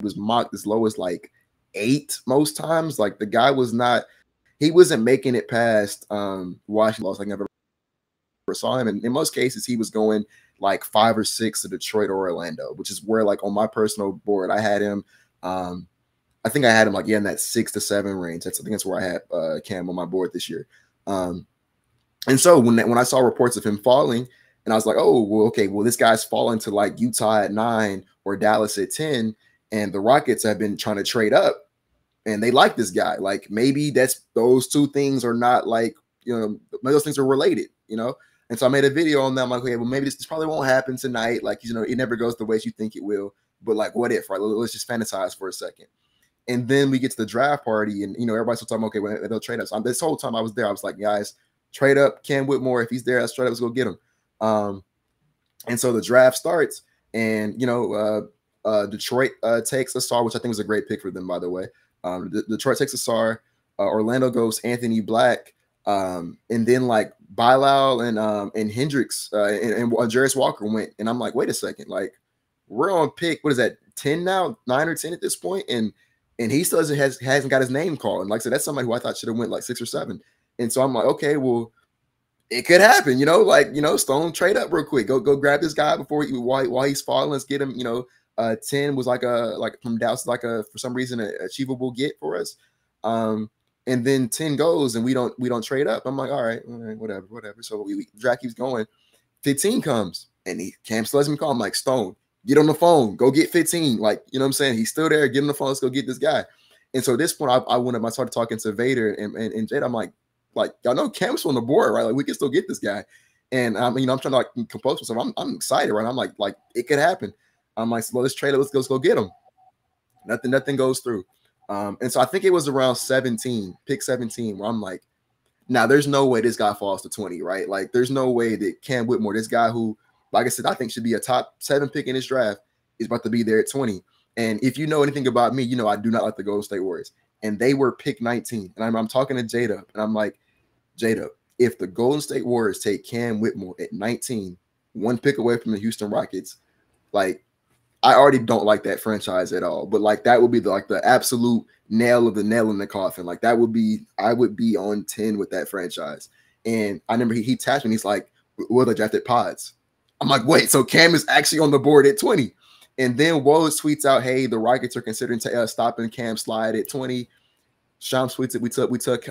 was mocked as low as like 8 most times. Like the guy he wasn't making it past Washington. Like I never saw him. And in most cases, he was going like 5 or 6 to Detroit or Orlando, which is where like on my personal board, I had him. I think I had him like, yeah, in that 6 to 7 range. I think that's where I had Cam on my board this year. And so when I saw reports of him falling, and I was like, oh, well, okay, well, this guy's falling to like Utah at 9 or Dallas at 10, and the Rockets have been trying to trade up, and they like this guy. Like maybe those two things are not like, you know, maybe those things are related, you know? And so I made a video on that. I'm like, okay, well, maybe this probably won't happen tonight. Like, you know, it never goes the way you think it will. But like, what if, right? Let's just fantasize for a second. And then we get to the draft party, and, you know, everybody's still talking, okay, well, they'll trade us. This whole time I was there, I was like, guys, trade up Cam Whitmore. If he's there, let's trade up, let's go get him. And so the draft starts, and, you know, Detroit takes a star, which I think was a great pick for them, by the way. Detroit takes a star. Orlando goes Anthony Black. And then like Bilal and Hendricks and Jarris Walker went. And I'm like, wait a second, like we're on pick, what is that, 10 now, 9 or 10 at this point, and he still hasn't got his name called. And like I said, that's somebody who I thought should have went like 6 or 7. And so I'm like, okay, well, it could happen, you know, like, you know, Stone, trade up real quick, go grab this guy while he's falling. Let's get him, you know. 10 was like from Dallas, like for some reason an achievable get for us. And then 10 goes and we don't trade up. I'm like, all right, whatever. So we draft keeps going. 15 comes and Cam still lets me call. I'm like, Stone, get on the phone, go get 15. Like, you know what I'm saying? He's still there. Get on the phone. Let's go get this guy. And so at this point, I started talking to Vader and Jada. I'm like, y'all know Cam's on the board, right? Like we can still get this guy. And you know, I'm trying to like compose myself. I'm excited, right? I'm like it could happen. I'm like, so let's trade it. Let's go get him. Nothing goes through. And so I think it was around 17, pick 17, where I'm like, now there's no way this guy falls to 20, right? Like there's no way that Cam Whitmore, this guy who, like I said, I think should be a top 7 pick in this draft, is about to be there at 20. And if you know anything about me, you know I do not like the Golden State Warriors. And they were pick 19. And I'm talking to Jada, and I'm like, Jada, if the Golden State Warriors take Cam Whitmore at 19, 1 pick away from the Houston Rockets, like I already don't like that franchise at all. But like that would be the absolute nail in the coffin. Like I would be on 10 with that franchise. And I remember he tapped me. He's like, well, they drafted Pods. I'm like, wait, so Cam is actually on the board at 20. And then Woj tweets out, hey, the Rockets are considering stopping Cam slide at 20. Shams tweets it. We took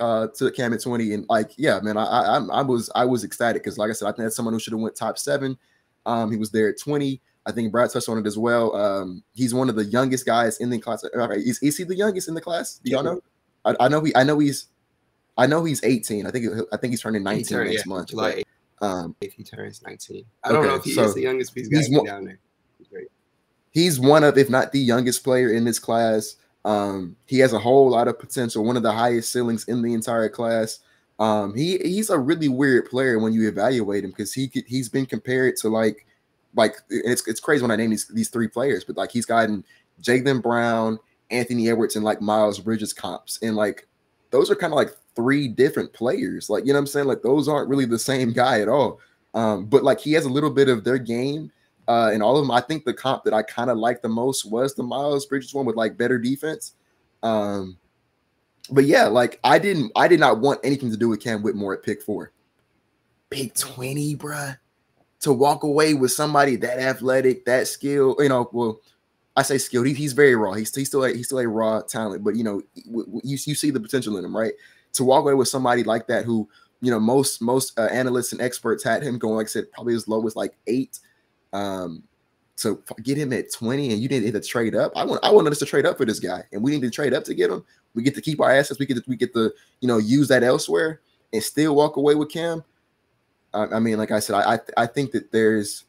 Cam at 20, and like, yeah, man, I was ecstatic because, like I said, I think that's someone who should have went top 7. He was there at 20. I think Brad touched on it as well. He's one of the youngest guys in the class. Is he the youngest in the class? Do y'all know? I know he's 18. I think he's turning 19 next month. July 8th. If he turns 19, I don't know if he is the youngest, but he's down there. He's great. He's one of, if not the youngest player in this class. He has a whole lot of potential, one of the highest ceilings in the entire class. He's a really weird player when you evaluate him because he's been compared to like it's crazy when I name these 3 players, but like he's gotten Jaylen Brown, Anthony Edwards, and like Miles Bridges comps, and like those are kind of like 3 different players. Like, you know what I'm saying? Like those aren't really the same guy at all. But like he has a little bit of their game. And all of them, I think the comp that I kind of liked the most was the Miles Bridges one with like better defense. But yeah, like I did not want anything to do with Cam Whitmore at pick 4. Pick 20, bruh. To walk away with somebody that athletic, that skilled, you know, well, I say skilled. He's very raw. He's still a raw talent, but you know, you see the potential in him, right? To walk away with somebody like that, who, you know, most analysts and experts had him going, like I said, probably as low as like 8. So get him at 20, and you didn't hit a trade up. I wanted us to trade up for this guy, and we need to trade up to get him. We get to keep our assets. We get to you know, use that elsewhere and still walk away with Cam. I mean, like I said, I think that there's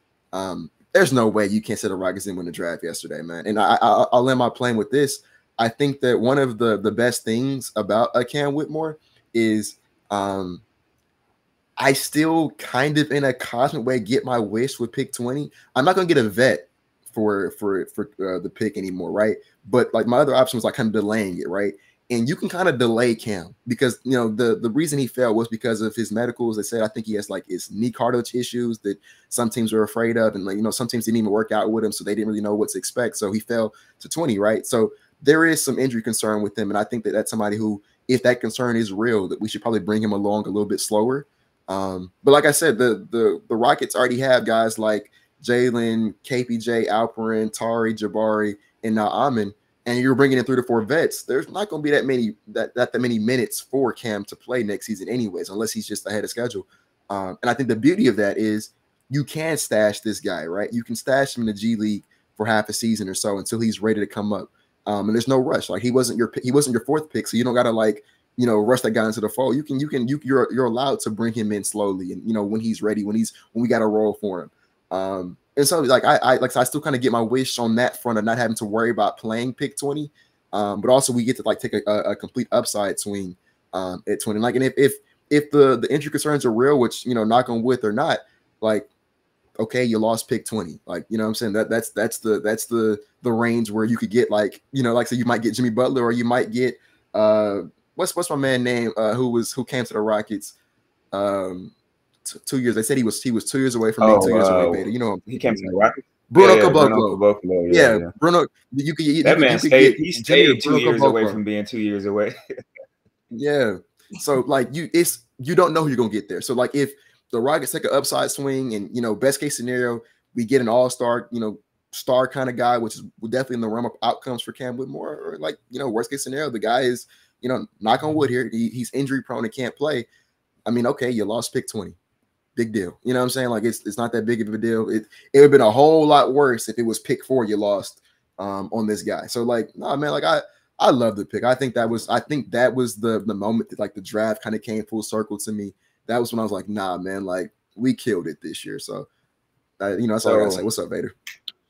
no way you can't set a Rockets in win the draft yesterday, man. And I'll end my plane with this. I think that one of the best things about Cam Whitmore is I still kind of in a cosmic way get my wish with pick 20. I'm not gonna get a vet for the pick anymore, right? But like my other option was like kind of delaying it, right? And you can kind of delay Cam because the reason he fell was because of his medicals. They said I think he has like his knee cartilage issues that some teams were afraid of, and like some teams didn't even work out with him, so they didn't really know what to expect. So he fell to 20, right? So there is some injury concern with him, and I think that that's somebody who, if that concern is real, that we should probably bring him along a little bit slower. But like I said, the Rockets already have guys like Jalen, KPJ, Alperin, Tari, Jabari, and now Amin, and you're bringing in 3 to 4 vets. There's not going to be that many minutes for Cam to play next season, anyways, unless he's just ahead of schedule. And I think the beauty of that is you can stash this guy, right? You can stash him in the G League for half a season or so until he's ready to come up. And there's no rush. Like he wasn't your 4th pick, so you don't got to like rush that guy into the fold. You're allowed to bring him in slowly, and when he's ready, when we got a role for him. And so like I still kind of get my wish on that front of not having to worry about playing pick 20. But also we get to like take a complete upside swing at 20. Like, and if the injury concerns are real, which knock on wood or not, like okay, you lost pick 20. Like, what I'm saying? That's the range where you could get like, like so you might get Jimmy Butler, or you might get what's my man name who came to the Rockets 2 years. They said he was 2 years away from being 2 years away, Beta. He came to the Rockets. Bruno Caboclo. Yeah, Bruno. That man stayed 2 years away from being 2 years away. Yeah. So like you don't know who you're gonna get there. So like if the Rockets take an upside swing and best case scenario, we get an all-star, star kind of guy, which is definitely in the realm of outcomes for Cam Whitmore, or like, worst case scenario, the guy is, knock on wood here, he's injury prone and can't play. I mean, okay, you lost pick 20. Big deal. You know what I'm saying? Like it's not that big of a deal. It would have been a whole lot worse if it was pick 4 you lost on this guy. So like, no, man, like I love the pick. I think that was the moment that like the draft kind of came full circle to me. That was when I was like, nah, man, like we killed it this year. So that's all I gotta say. What's up, Vader?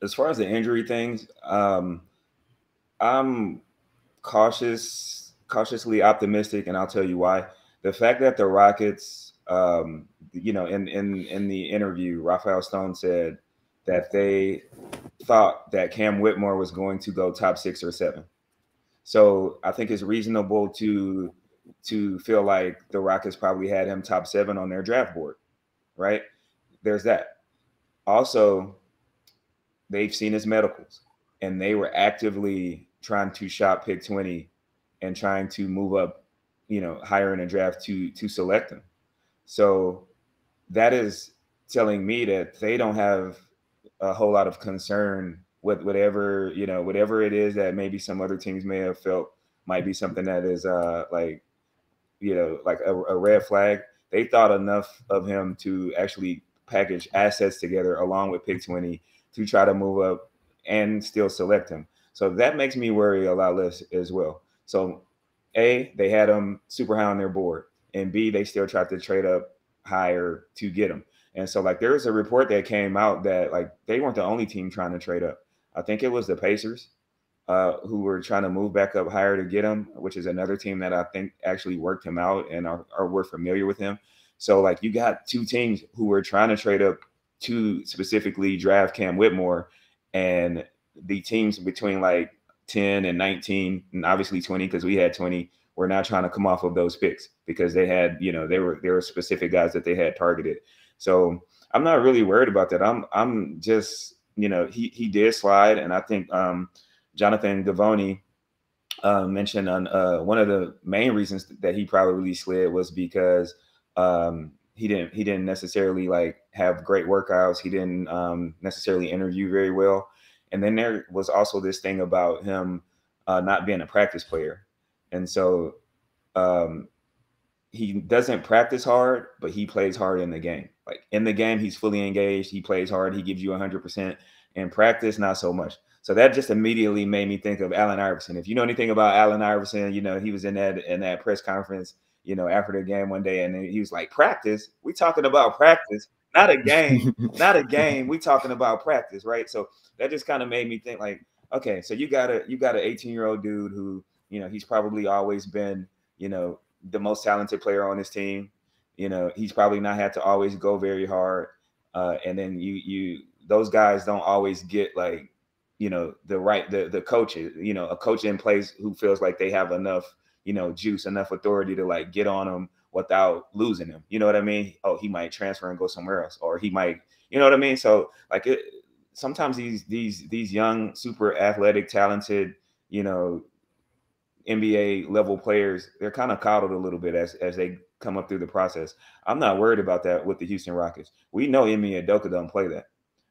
As far as the injury things, I'm cautiously optimistic, and I'll tell you why. The fact that the Rockets, in the interview, Raphael Stone said that they thought that Cam Whitmore was going to go top 6 or 7. So I think it's reasonable to feel like the Rockets probably had him top 7 on their draft board, right? There's that. Also, they've seen his medicals, and they were actively trying to shop pick 20 and trying to move up, higher in the draft to select him. So that is telling me that they don't have a whole lot of concern with whatever it is that maybe some other teams may have felt might be something that is like a red flag. They thought enough of him to actually package assets together along with pick 20 to try to move up and still select him. So that makes me worry a lot less as well. So A, they had him super high on their board, and B, they still tried to trade up higher to get him. And so like there's a report that came out that like they weren't the only team trying to trade up. I think it was the Pacers who were trying to move back up higher to get him, which is another team that I think actually worked him out and were familiar with him. So like you got 2 teams who were trying to trade up to specifically draft Cam Whitmore, and the teams between like 10 and 19 and obviously 20, because we had 20, were not trying to come off of those picks because they had, there were specific guys that they had targeted. So I'm not really worried about that. I'm just, he did slide, and I think Jonathan Gavoni mentioned on one of the main reasons that he probably slid was because he didn't necessarily like have great workouts. He didn't necessarily interview very well. And then there was also this thing about him not being a practice player. And so he doesn't practice hard, but he plays hard in the game. Like in the game, he's fully engaged. He plays hard. He gives you 100%. In practice, not so much. So that just immediately made me think of Allen Iverson. If you know anything about Allen Iverson, he was in that press conference, after the game one day, and he was like, "Practice? We talking about practice, not a game, not a game. We talking about practice, right?" So that just kind of made me think, like, okay, so you got an 18-year-old dude who, you know, he's probably always been, you know, the most talented player on his team. You know, he's probably not had to always go very hard. And then those guys don't always get like, you know, the coaches, you know, a coach in place who feels like they have enough, you know, juice, enough authority to like get on him without losing him. You know what I mean? Oh, he might transfer and go somewhere else, or he might, you know what I mean? So like sometimes these young, super athletic, talented, you know, NBA level players, they're kind of coddled a little bit as they come up through the process. I'm not worried about that with the Houston Rockets. We know Ime Udoka don't play that.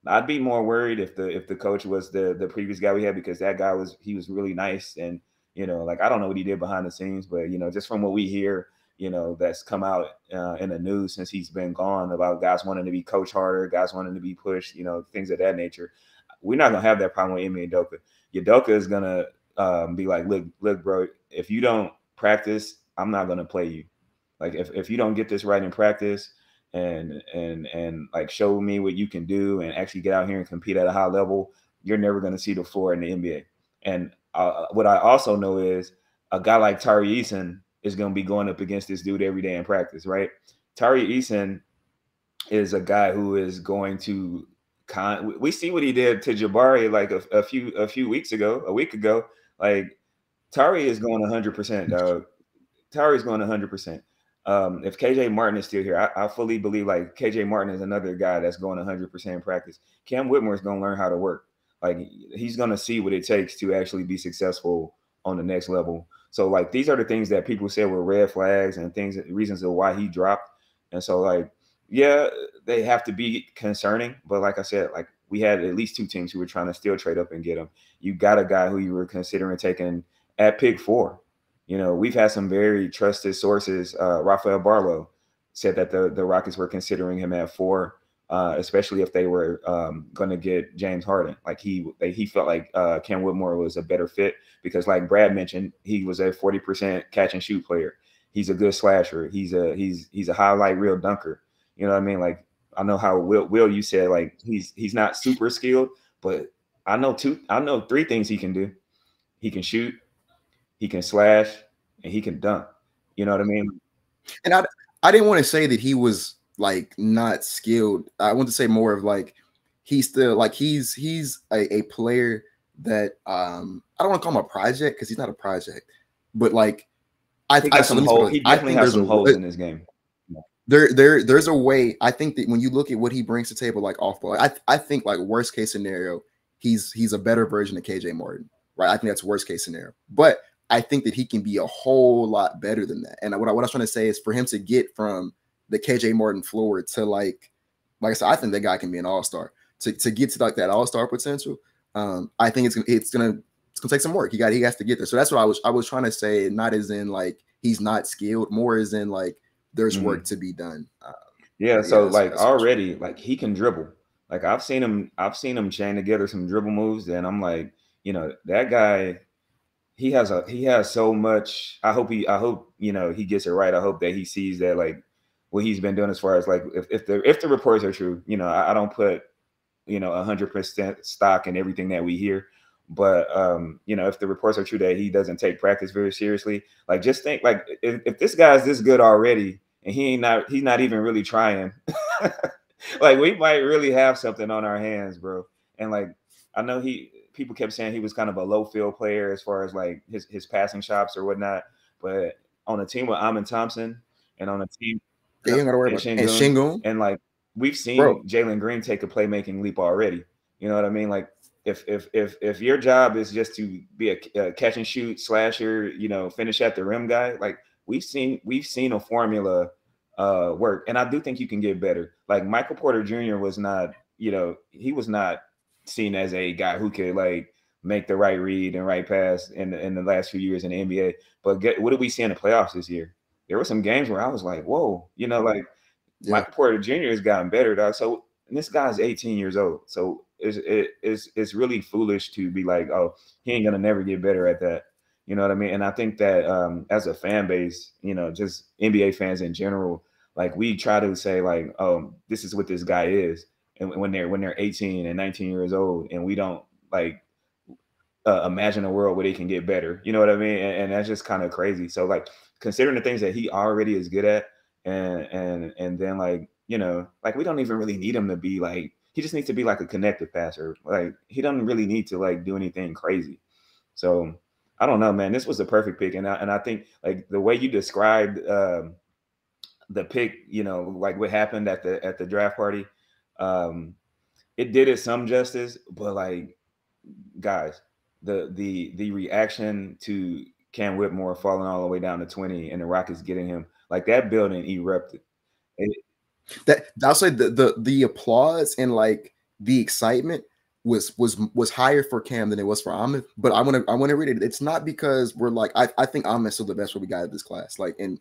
I'd be more worried if the coach was the previous guy we had, because that guy was really nice, and you know, like I don't know what he did behind the scenes, but you know, just from what we hear, you know, that's come out in the news since he's been gone about guys wanting to be coached harder, guys wanting to be pushed, you know, things of that nature. We're not gonna have that problem with Ime Udoka. Udoka is gonna be like, look, bro, if you don't practice, I'm not gonna play you. Like if you don't get this right in practice and like show me what you can do and actually get out here and compete at a high level, you're never gonna see the floor in the NBA. And what I also know is a guy like Tari Eason is gonna be going up against this dude every day in practice, right? Tari Eason is a guy who is going to we see what he did to Jabari like a few weeks ago, a week ago. Like Tari is going 100%, dog. Tari's going 100%. If KJ Martin is still here, I fully believe like KJ Martin is another guy that's going 100% in practice. Cam Whitmore is going to learn how to work. Like he's going to see what it takes to actually be successful on the next level. So like these are the things that people said were red flags and things, reasons of why he dropped. And so like, yeah, they have to be concerning. But like I said, like we had at least two teams who were trying to still trade up and get him. You got a guy who you were considering taking at pick 4. You know, we've had some very trusted sources. Rafael Barlow said that the Rockets were considering him at 4, especially if they were going to get James Harden. Like he felt like Cam Whitmore was a better fit because, like Brad mentioned, he was a 40% catch and shoot player. He's a good slasher. He's a highlight reel dunker. You know what I mean? Like I know how Will you said like he's not super skilled, but I know 3 things he can do. He can shoot, he can slash, and he can dunk. You know what I mean? And I didn't want to say that he was like not skilled. I want to say more of like he's still like he's a player that I don't want to call him a project because he's not a project, but like he definitely has some holes in his game. There's a way. I think that when you look at what he brings to the table, like off ball, I think like worst case scenario, he's a better version of KJ Martin, right? I think that's worst case scenario, but I think that he can be a whole lot better than that. And what I was trying to say is for him to get from the KJ Martin floor to like I said, I think that guy can be an all-star. To get to like that all-star potential, I think it's gonna take some work. He has to get there. So that's what I was trying to say, not as in like he's not skilled, more as in like there's work to be done. So like already like he can dribble. Like I've seen him chain together some dribble moves, and I'm like, you know, that guy. He has so much. I hope you know he gets it right. I hope that he sees that like what he's been doing as far as like if the reports are true. You know, I don't put 100% stock in everything that we hear, but you know, if the reports are true that he doesn't take practice very seriously, like just think like if this guy's this good already and he's not even really trying, like we might really have something on our hands, bro. And like I know people kept saying he was kind of a low field player as far as like his passing shots or whatnot. But on a team with Thompson and on a team you gotta worry about Şengün, and like we've seen Jalen Green take a playmaking leap already. You know what I mean? Like if your job is just to be a catch and shoot slasher, you know, finish at the rim guy, like we've seen a formula work, and I do think you can get better. Like Michael Porter Jr. was not, you know, he was not seen as a guy who could like make the right read and right pass in the last few years in the NBA. But what did we see in the playoffs this year? There were some games where I was like, whoa, you know, like Michael Porter Jr. has gotten better, dog. So and this guy's 18 years old. So it's really foolish to be like, oh, he ain't gonna never get better at that. You know what I mean? And I think that as a fan base, you know, just NBA fans in general, like we try to say like, oh, this is what this guy is. And when they're 18 and 19 years old, and we don't like imagine a world where they can get better. You know what I mean? And that's just kind of crazy. So like considering the things that he already is good at, and then like, you know, like we don't even really need him to be like, he just needs to be like a connected passer. Like he doesn't really need to like do anything crazy. So I don't know, man. This was the perfect pick, and I think like the way you described the pick, you know, like what happened at the draft party, um, it did it some justice. But like, guys, the reaction to Cam Whitmore falling all the way down to 20 and the Rockets getting him, like that building erupted. It, That I'll say the applause and like the excitement was higher for Cam than it was for Ahmed. But I want to read it. It's not because we're like I think Ahmed's still the best what we got at this class. Like, and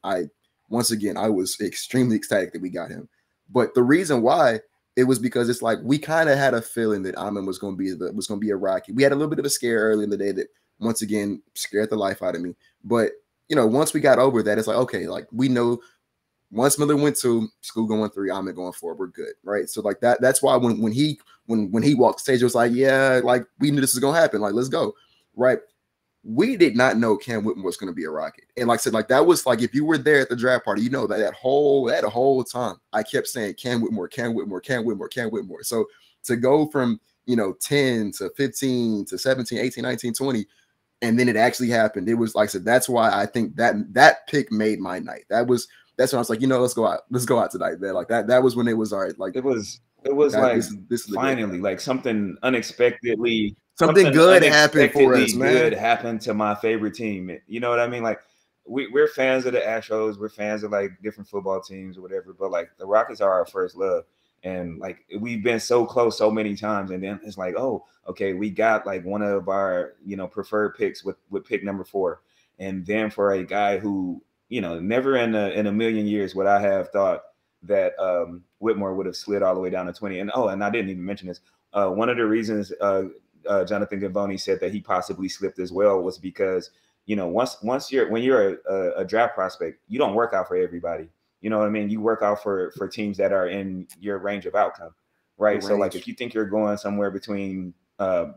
once again I was extremely ecstatic that we got him. But the reason why it was because it's like we kind of had a feeling that Ahmed was going to be a Rocky. We had a little bit of a scare early in the day that once again scared the life out of me. But you know, once we got over that, it's like okay, like we know. Once Miller went 2, School going 3, Ahmed going 4, we're good, right? So like that's why when he walked the stage, it was like, yeah, like we knew this was gonna happen. Like, let's go, right? We did not know Cam Whitmore was gonna be a Rocket, and like I said, like that was like if you were there at the draft party, you know that whole time I kept saying Cam Whitmore, Cam Whitmore, Cam Whitmore, Cam Whitmore. So to go from 10 to 15 to 17, 18, 19, 20. And then it actually happened. It was like I said, that's why I think that pick made my night. That's when I was like, let's go out tonight, man. Like that was when it was all right. Like it was like this is finally like something unexpectedly good happened for us, man. Good happened to my favorite team. You know what I mean? Like we're fans of the Astros, we're fans of like different football teams or whatever, but like the Rockets are our first love. And like we've been so close so many times, and then it's like, oh, okay, we got like one of our preferred picks with pick number 4, and then for a guy who never in a million years would I have thought that Whitmore would have slid all the way down to 20. And I didn't even mention this. One of the reasons Jonathan Gavoni said that he possibly slipped as well was because when you're a draft prospect, you don't work out for everybody. You know what I mean? You work out for teams that are in your range of outcome, right? So like if you think you're going somewhere between 4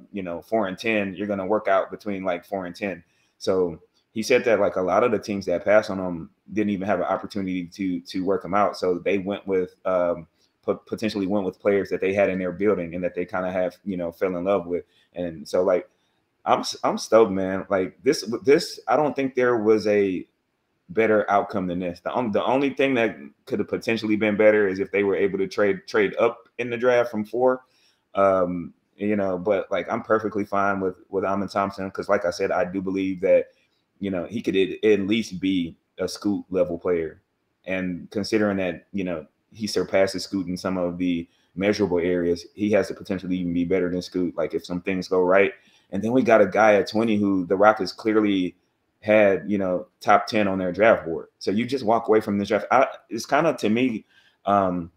and 10, you're going to work out between like 4 and 10. So he said that like a lot of the teams that passed on him didn't even have an opportunity to work him out. So they went with potentially went with players that they had in their building and that they kind of have fell in love with. And so like I'm stoked, man. Like this I don't think there was a better outcome than this. The only thing that could have potentially been better is if they were able to trade up in the draft from 4. But like I'm perfectly fine with Amon Thompson because like I said, I do believe that he could at least be a Scoot level player. And considering that, he surpasses Scoot in some of the measurable areas, he has the potential to even be better than Scoot, like if some things go right. And then we got a guy at 20 who the Rockets clearly had, top 10 on their draft board. So you just walk away from this draft. It's kind of, to me, I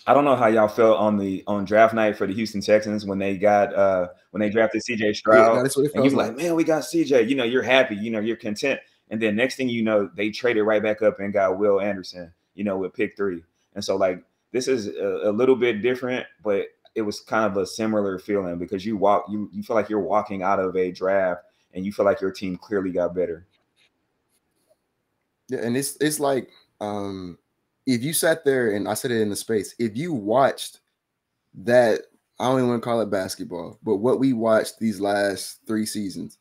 don't know how y'all felt on draft night for the Houston Texans when they drafted CJ Stroud. Yeah, and you're like, man, we got CJ. You're happy. You're content. And then next thing you know, they traded right back up and got Will Anderson, with pick 3. And so like this is a little bit different, but it was kind of a similar feeling because you feel like you're walking out of a draft and you feel like your team clearly got better. Yeah, and it's like if you sat there, and I said it in the space, if you watched that, I don't even want to call it basketball, but what we watched these last 3 seasons,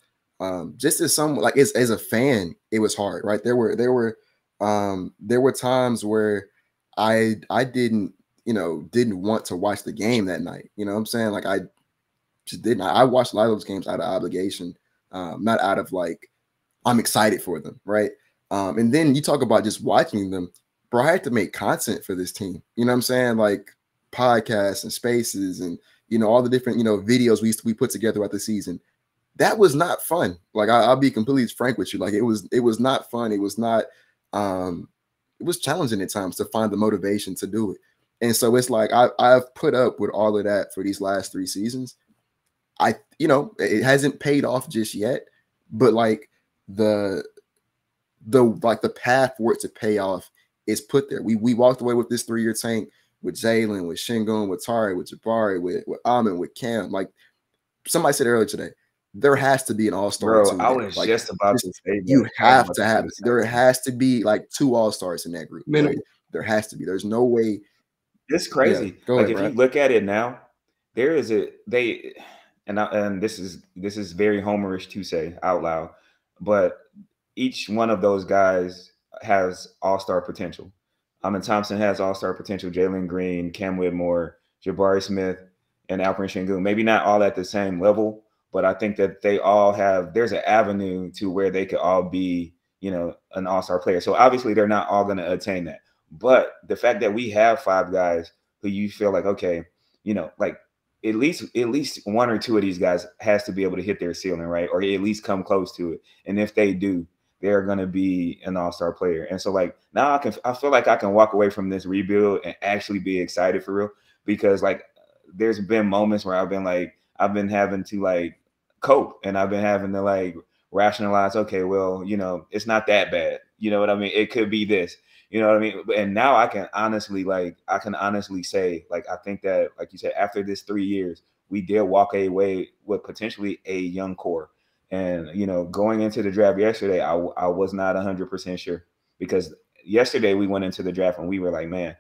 just as as a fan, it was hard, right? There were times where I didn't want to watch the game that night. You know what I'm saying? Like I just didn't. I watched a lot of those games out of obligation, not out of like I'm excited for them, right? And then you talk about just watching them, bro. I had to make content for this team. You know what I'm saying? Like podcasts and spaces and all the different videos we put together throughout the season. That was not fun. Like I'll be completely frank with you. Like it was not fun. It was not. It was challenging at times to find the motivation to do it. And so it's like I've put up with all of that for these last 3 seasons. It hasn't paid off just yet, but like the path for it to pay off is put there. We walked away with this 3-year tank with Jalen, with Shingun, with Tari, with Jabari, with Amon, with Cam. Like somebody said earlier today, there has to be an all-star or Bro, two I there. was like just about to say that. you I was have about to to say have the same there thing. has to be like 2 all-stars in that group. Minimum. Like, there has to be. There's no way. It's crazy. Go Like ahead, if Brad. you look at it now, there is and this is very homerish to say out loud, but each one of those guys has all-star potential. Thompson has all-star potential. Jalen Green, Cam Whitmore, Jabari Smith, and Alperen Sengun. Maybe not all at the same level, but I think that they all have. There's an avenue to where they could all be, an all-star player. So obviously they're not all going to attain that. But the fact that we have 5 guys who you feel like, okay, like at least one or two of these guys has to be able to hit their ceiling, right? Or at least come close to it. And if they do, they're going to be an all-star player. And so like now I feel like I can walk away from this rebuild and actually be excited for real, because like there's been moments where I've been having to like cope, and I've been having to like rationalize, okay, well, it's not that bad. You know what I mean? It could be this. You know what I mean? And now I can honestly say, like, I think that, like you said, after this 3 years, we did walk away with potentially a young core. And, going into the draft yesterday, I was not 100% sure, because yesterday we went into the draft and we were like, man,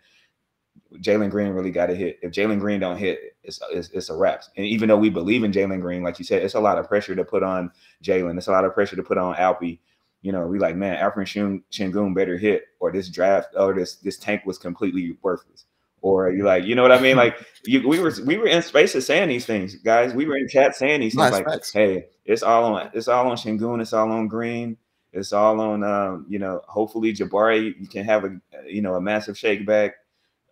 Jalen Green really got to hit. If Jalen Green don't hit, it's a wrap. And even though we believe in Jalen Green, like you said, it's a lot of pressure to put on Jalen. It's a lot of pressure to put on Alpy. We like, man, Alperen Sengun better hit, or this draft or this tank was completely worthless. Or you like, you know what I mean? Like we were in spaces saying these things, guys. We were in chat saying these things, like, Facts. hey, it's all on Sengun, it's all on Green, it's all on hopefully Jabari, you can have a massive shake back.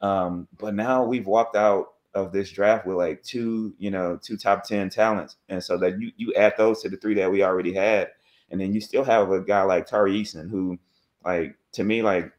But now we've walked out of this draft with like two top 10 talents. And so that you add those to the 3 that we already had. And then you still have a guy like Tari Eason, who, like, to me, like,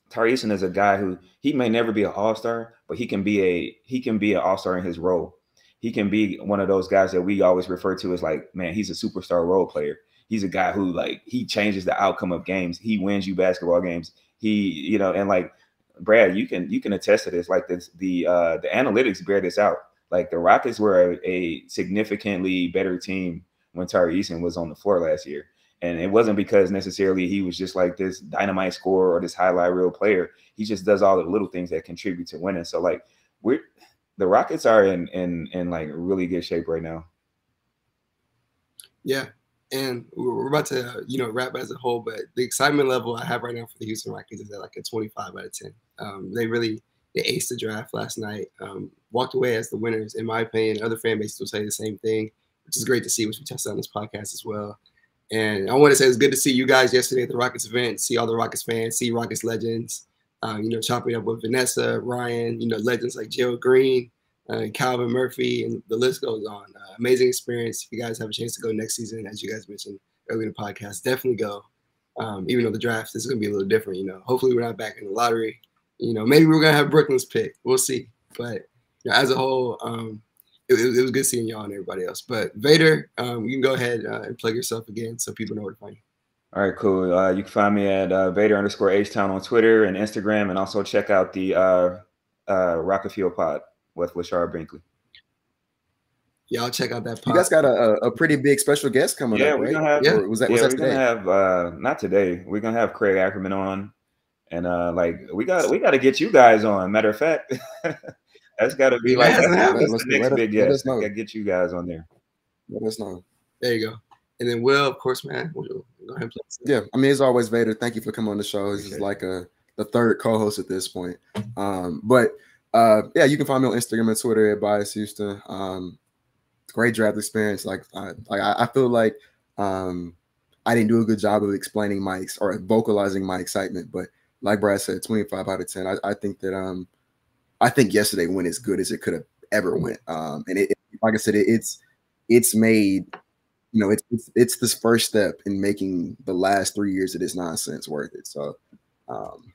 Tari Eason is a guy who, he may never be an all-star, but he can be an all-star in his role. He can be one of those guys that we always refer to as like, man, he's a superstar role player. He's a guy who, like, he changes the outcome of games. He wins you basketball games. He, and like, Brad, you can attest to this. Like the analytics bear this out. Like the Rockets were a significantly better team when Tari Eason was on the floor last year. And it wasn't because necessarily he was just like this dynamite scorer or this highlight reel player. He just does all the little things that contribute to winning. So like the Rockets are in like really good shape right now. Yeah. And we're about to, wrap as a whole, but the excitement level I have right now for the Houston Rockets is at like a 25 out of 10. They aced the draft last night, walked away as the winners, in my opinion. Other fan bases will say the same thing, which is great to see, which we tested on this podcast as well. And I want to say it's good to see you guys yesterday at the Rockets event, see all the Rockets fans, see Rockets legends, chopping up with Vanessa, Ryan, legends like Joe Green, Calvin Murphy, and the list goes on. Amazing experience. If you guys have a chance to go next season, as you guys mentioned earlier in the podcast, definitely go. Even though the draft is going to be a little different, hopefully we're not back in the lottery. Maybe we're going to have Brooklyn's pick. We'll see. But as a whole, it was good seeing y'all and everybody else. But Vader, you can go ahead and plug yourself again so people know where to find you. All right, cool. You can find me at Vader_H-Town on Twitter and Instagram, and also check out the Rocket Fuel Pod with Lashard Brinkley. Y'all check out that pod. You guys got a pretty big special guest coming up, right? We're gonna have, was that we're today? gonna have not today. We're gonna have Craig Ackerman on, and we got to get you guys on. Matter of fact, that's got to be like that's the next big guest. Got to get you guys on there. Let us know. There you go. And then Will, of course, man. We'll go ahead and play. Yeah, I mean, as always, Vader, thank you for coming on the show. This is like the third co-host at this point. But you can find me on Instagram and Twitter at Bias Houston. Great draft experience. Like I feel like I didn't do a good job of explaining or vocalizing my excitement. But like Brad said, 25 out of 10. I think that I think yesterday went as good as it could have ever went. And it, like I said, it's made. It's this first step in making the last 3 years of this nonsense worth it. So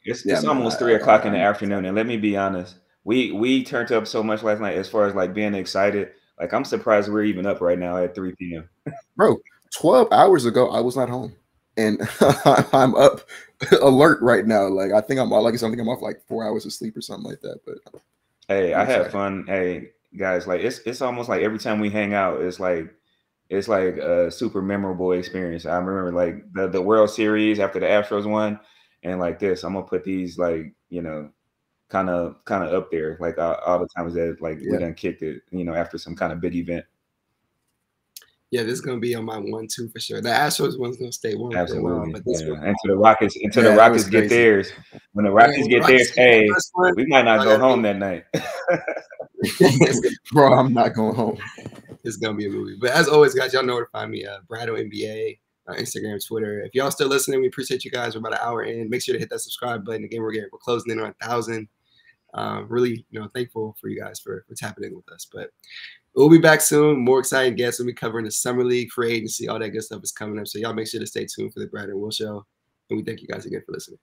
it's almost 3 o'clock in the afternoon, and let me be honest, we turned up so much last night as far as like being excited. Like I'm surprised we're even up right now at 3 p.m. Bro, 12 hours ago I was not home, and I'm up alert right now. Like I think I'm off like 4 hours of sleep or something like that. But hey, I had fun. Hey guys, like it's almost like every time we hang out, it's like it's like a super memorable experience. I remember like the World Series after the Astros won, and like this, I'm gonna put these like, you know, kind of up there, like all the times that like we done kicked it, you know, after some kind of big event. Yeah, this is gonna be on my 1-2 for sure. The Astros one's gonna stay one for a while, Absolutely. but this Yeah. one, Until the Rockets, that was get crazy. theirs. When the yeah, Rockets when the get Rockets theirs, get their hey, first one, we might not y'all go gotta home be- that night. Bro, I'm not going home. It's gonna be a movie. But as always, guys, y'all know where to find me. Bradeaux NBA, Instagram, Twitter. If y'all still listening, we appreciate you guys. We're about an hour in. Make sure to hit that subscribe button. Again, we're closing in on 1,000. Really, you know, thankful for you guys for tapping in with us. But we'll be back soon. More exciting guests. We'll be covering the Summer League, free agency, all that good stuff is coming up. So y'all make sure to stay tuned for the Bradeaux and Will Show. And we thank you guys again for listening.